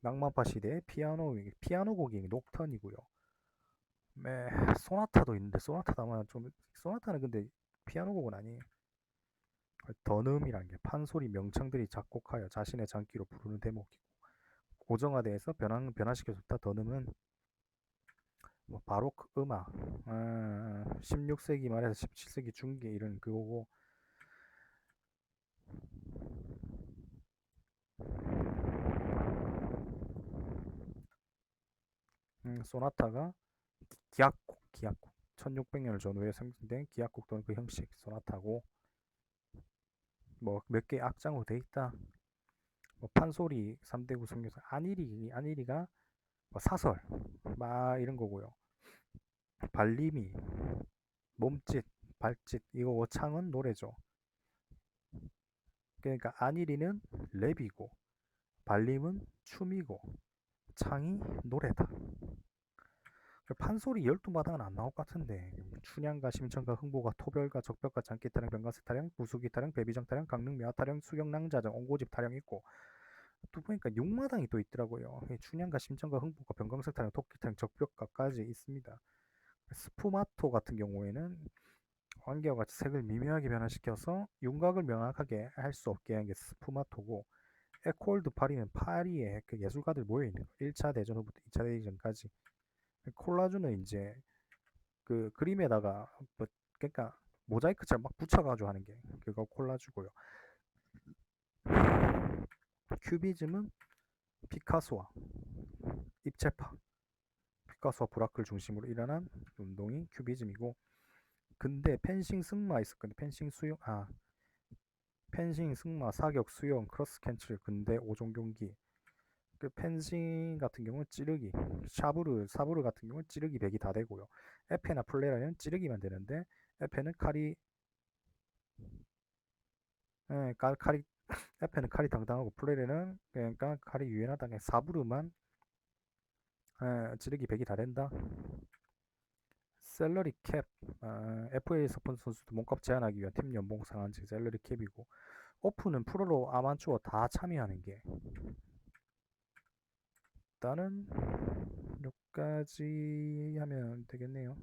낭만파 시대의 피아노 곡이 녹턴이고요. 네, 소나타도 있는데 소나타도 아마 좀 소나타는 근데 피아노 곡은 아니에요. 더늠이라는 게 판소리 명창들이 작곡하여 자신의 장기로 부르는 대목이고, 고정화돼서 변화시켜줬다. 더늠은 뭐 바로크 음악, 16세기 말에서 17세기 중기 이런 그거고. 소나타가 기악곡 1600년을 전후에 생성된 기악곡 또는 그 형식 소나타고. 뭐 몇 개 악장으로 돼 있다. 뭐 판소리 3대 구성 요소 안일이가 뭐 사설 막 이런 거고요. 발림이 몸짓 발짓 이거고. 창은 노래죠. 그러니까 안일이는 랩이고 발림은 춤이고 창이 노래다. 판소리 12마당은 안 나올 것 같은데. 춘향가 심청가 흥보가 토별가 적벽가 장기타령 병가스타령 부수기타령 배비정타령 강릉 미화타령 수경낭자정 옹고집 타령 있고, 또 보니까 6마당이 또 있더라고요. 춘향가 심청가 흥보가 병강색타령 토끼타령 적벽가까지 있습니다. 스푸마토 같은 경우에는 안개와 같이 색을 미묘하게 변화시켜서 윤곽을 명확하게 할 수 없게 한 게 스푸마토고, 에콜드 파리는 파리에 그 예술가들 모여있는 거. 1차 대전 후부터 2차 대전까지. 콜라주는 이제 그 그림에다가 뭐 그러니까 모자이크처럼 막 붙여가지고 하는 게 그거 콜라주고요. 큐비즘은 피카소와 입체파, 피카소와 브라클 중심으로 일어난 운동이 큐비즘이고. 근데 펜싱 승마 있었거든요. 펜싱 승마 사격 수영 크로스 캔슬 근대 5종 경기. 그 펜싱 같은 경우는 찌르기, 사부르 같은 경우는 찌르기 100이 다 되고요. 에페나 플레라는 찌르기만 되는데, 에페는 예, 칼이 에페는 칼이 당당하고 플레레는 그러니까 칼이 유연하다. 사부르만 찌르기 100이 다 된다. 셀러리 캡, FA 스폰서 선수도 몸값 제한하기 위한 팀 연봉 상한제 셀러리 캡이고, 오프는 프로로 아마추어 다 참여하는 게. 일단은 여기까지 하면 되겠네요.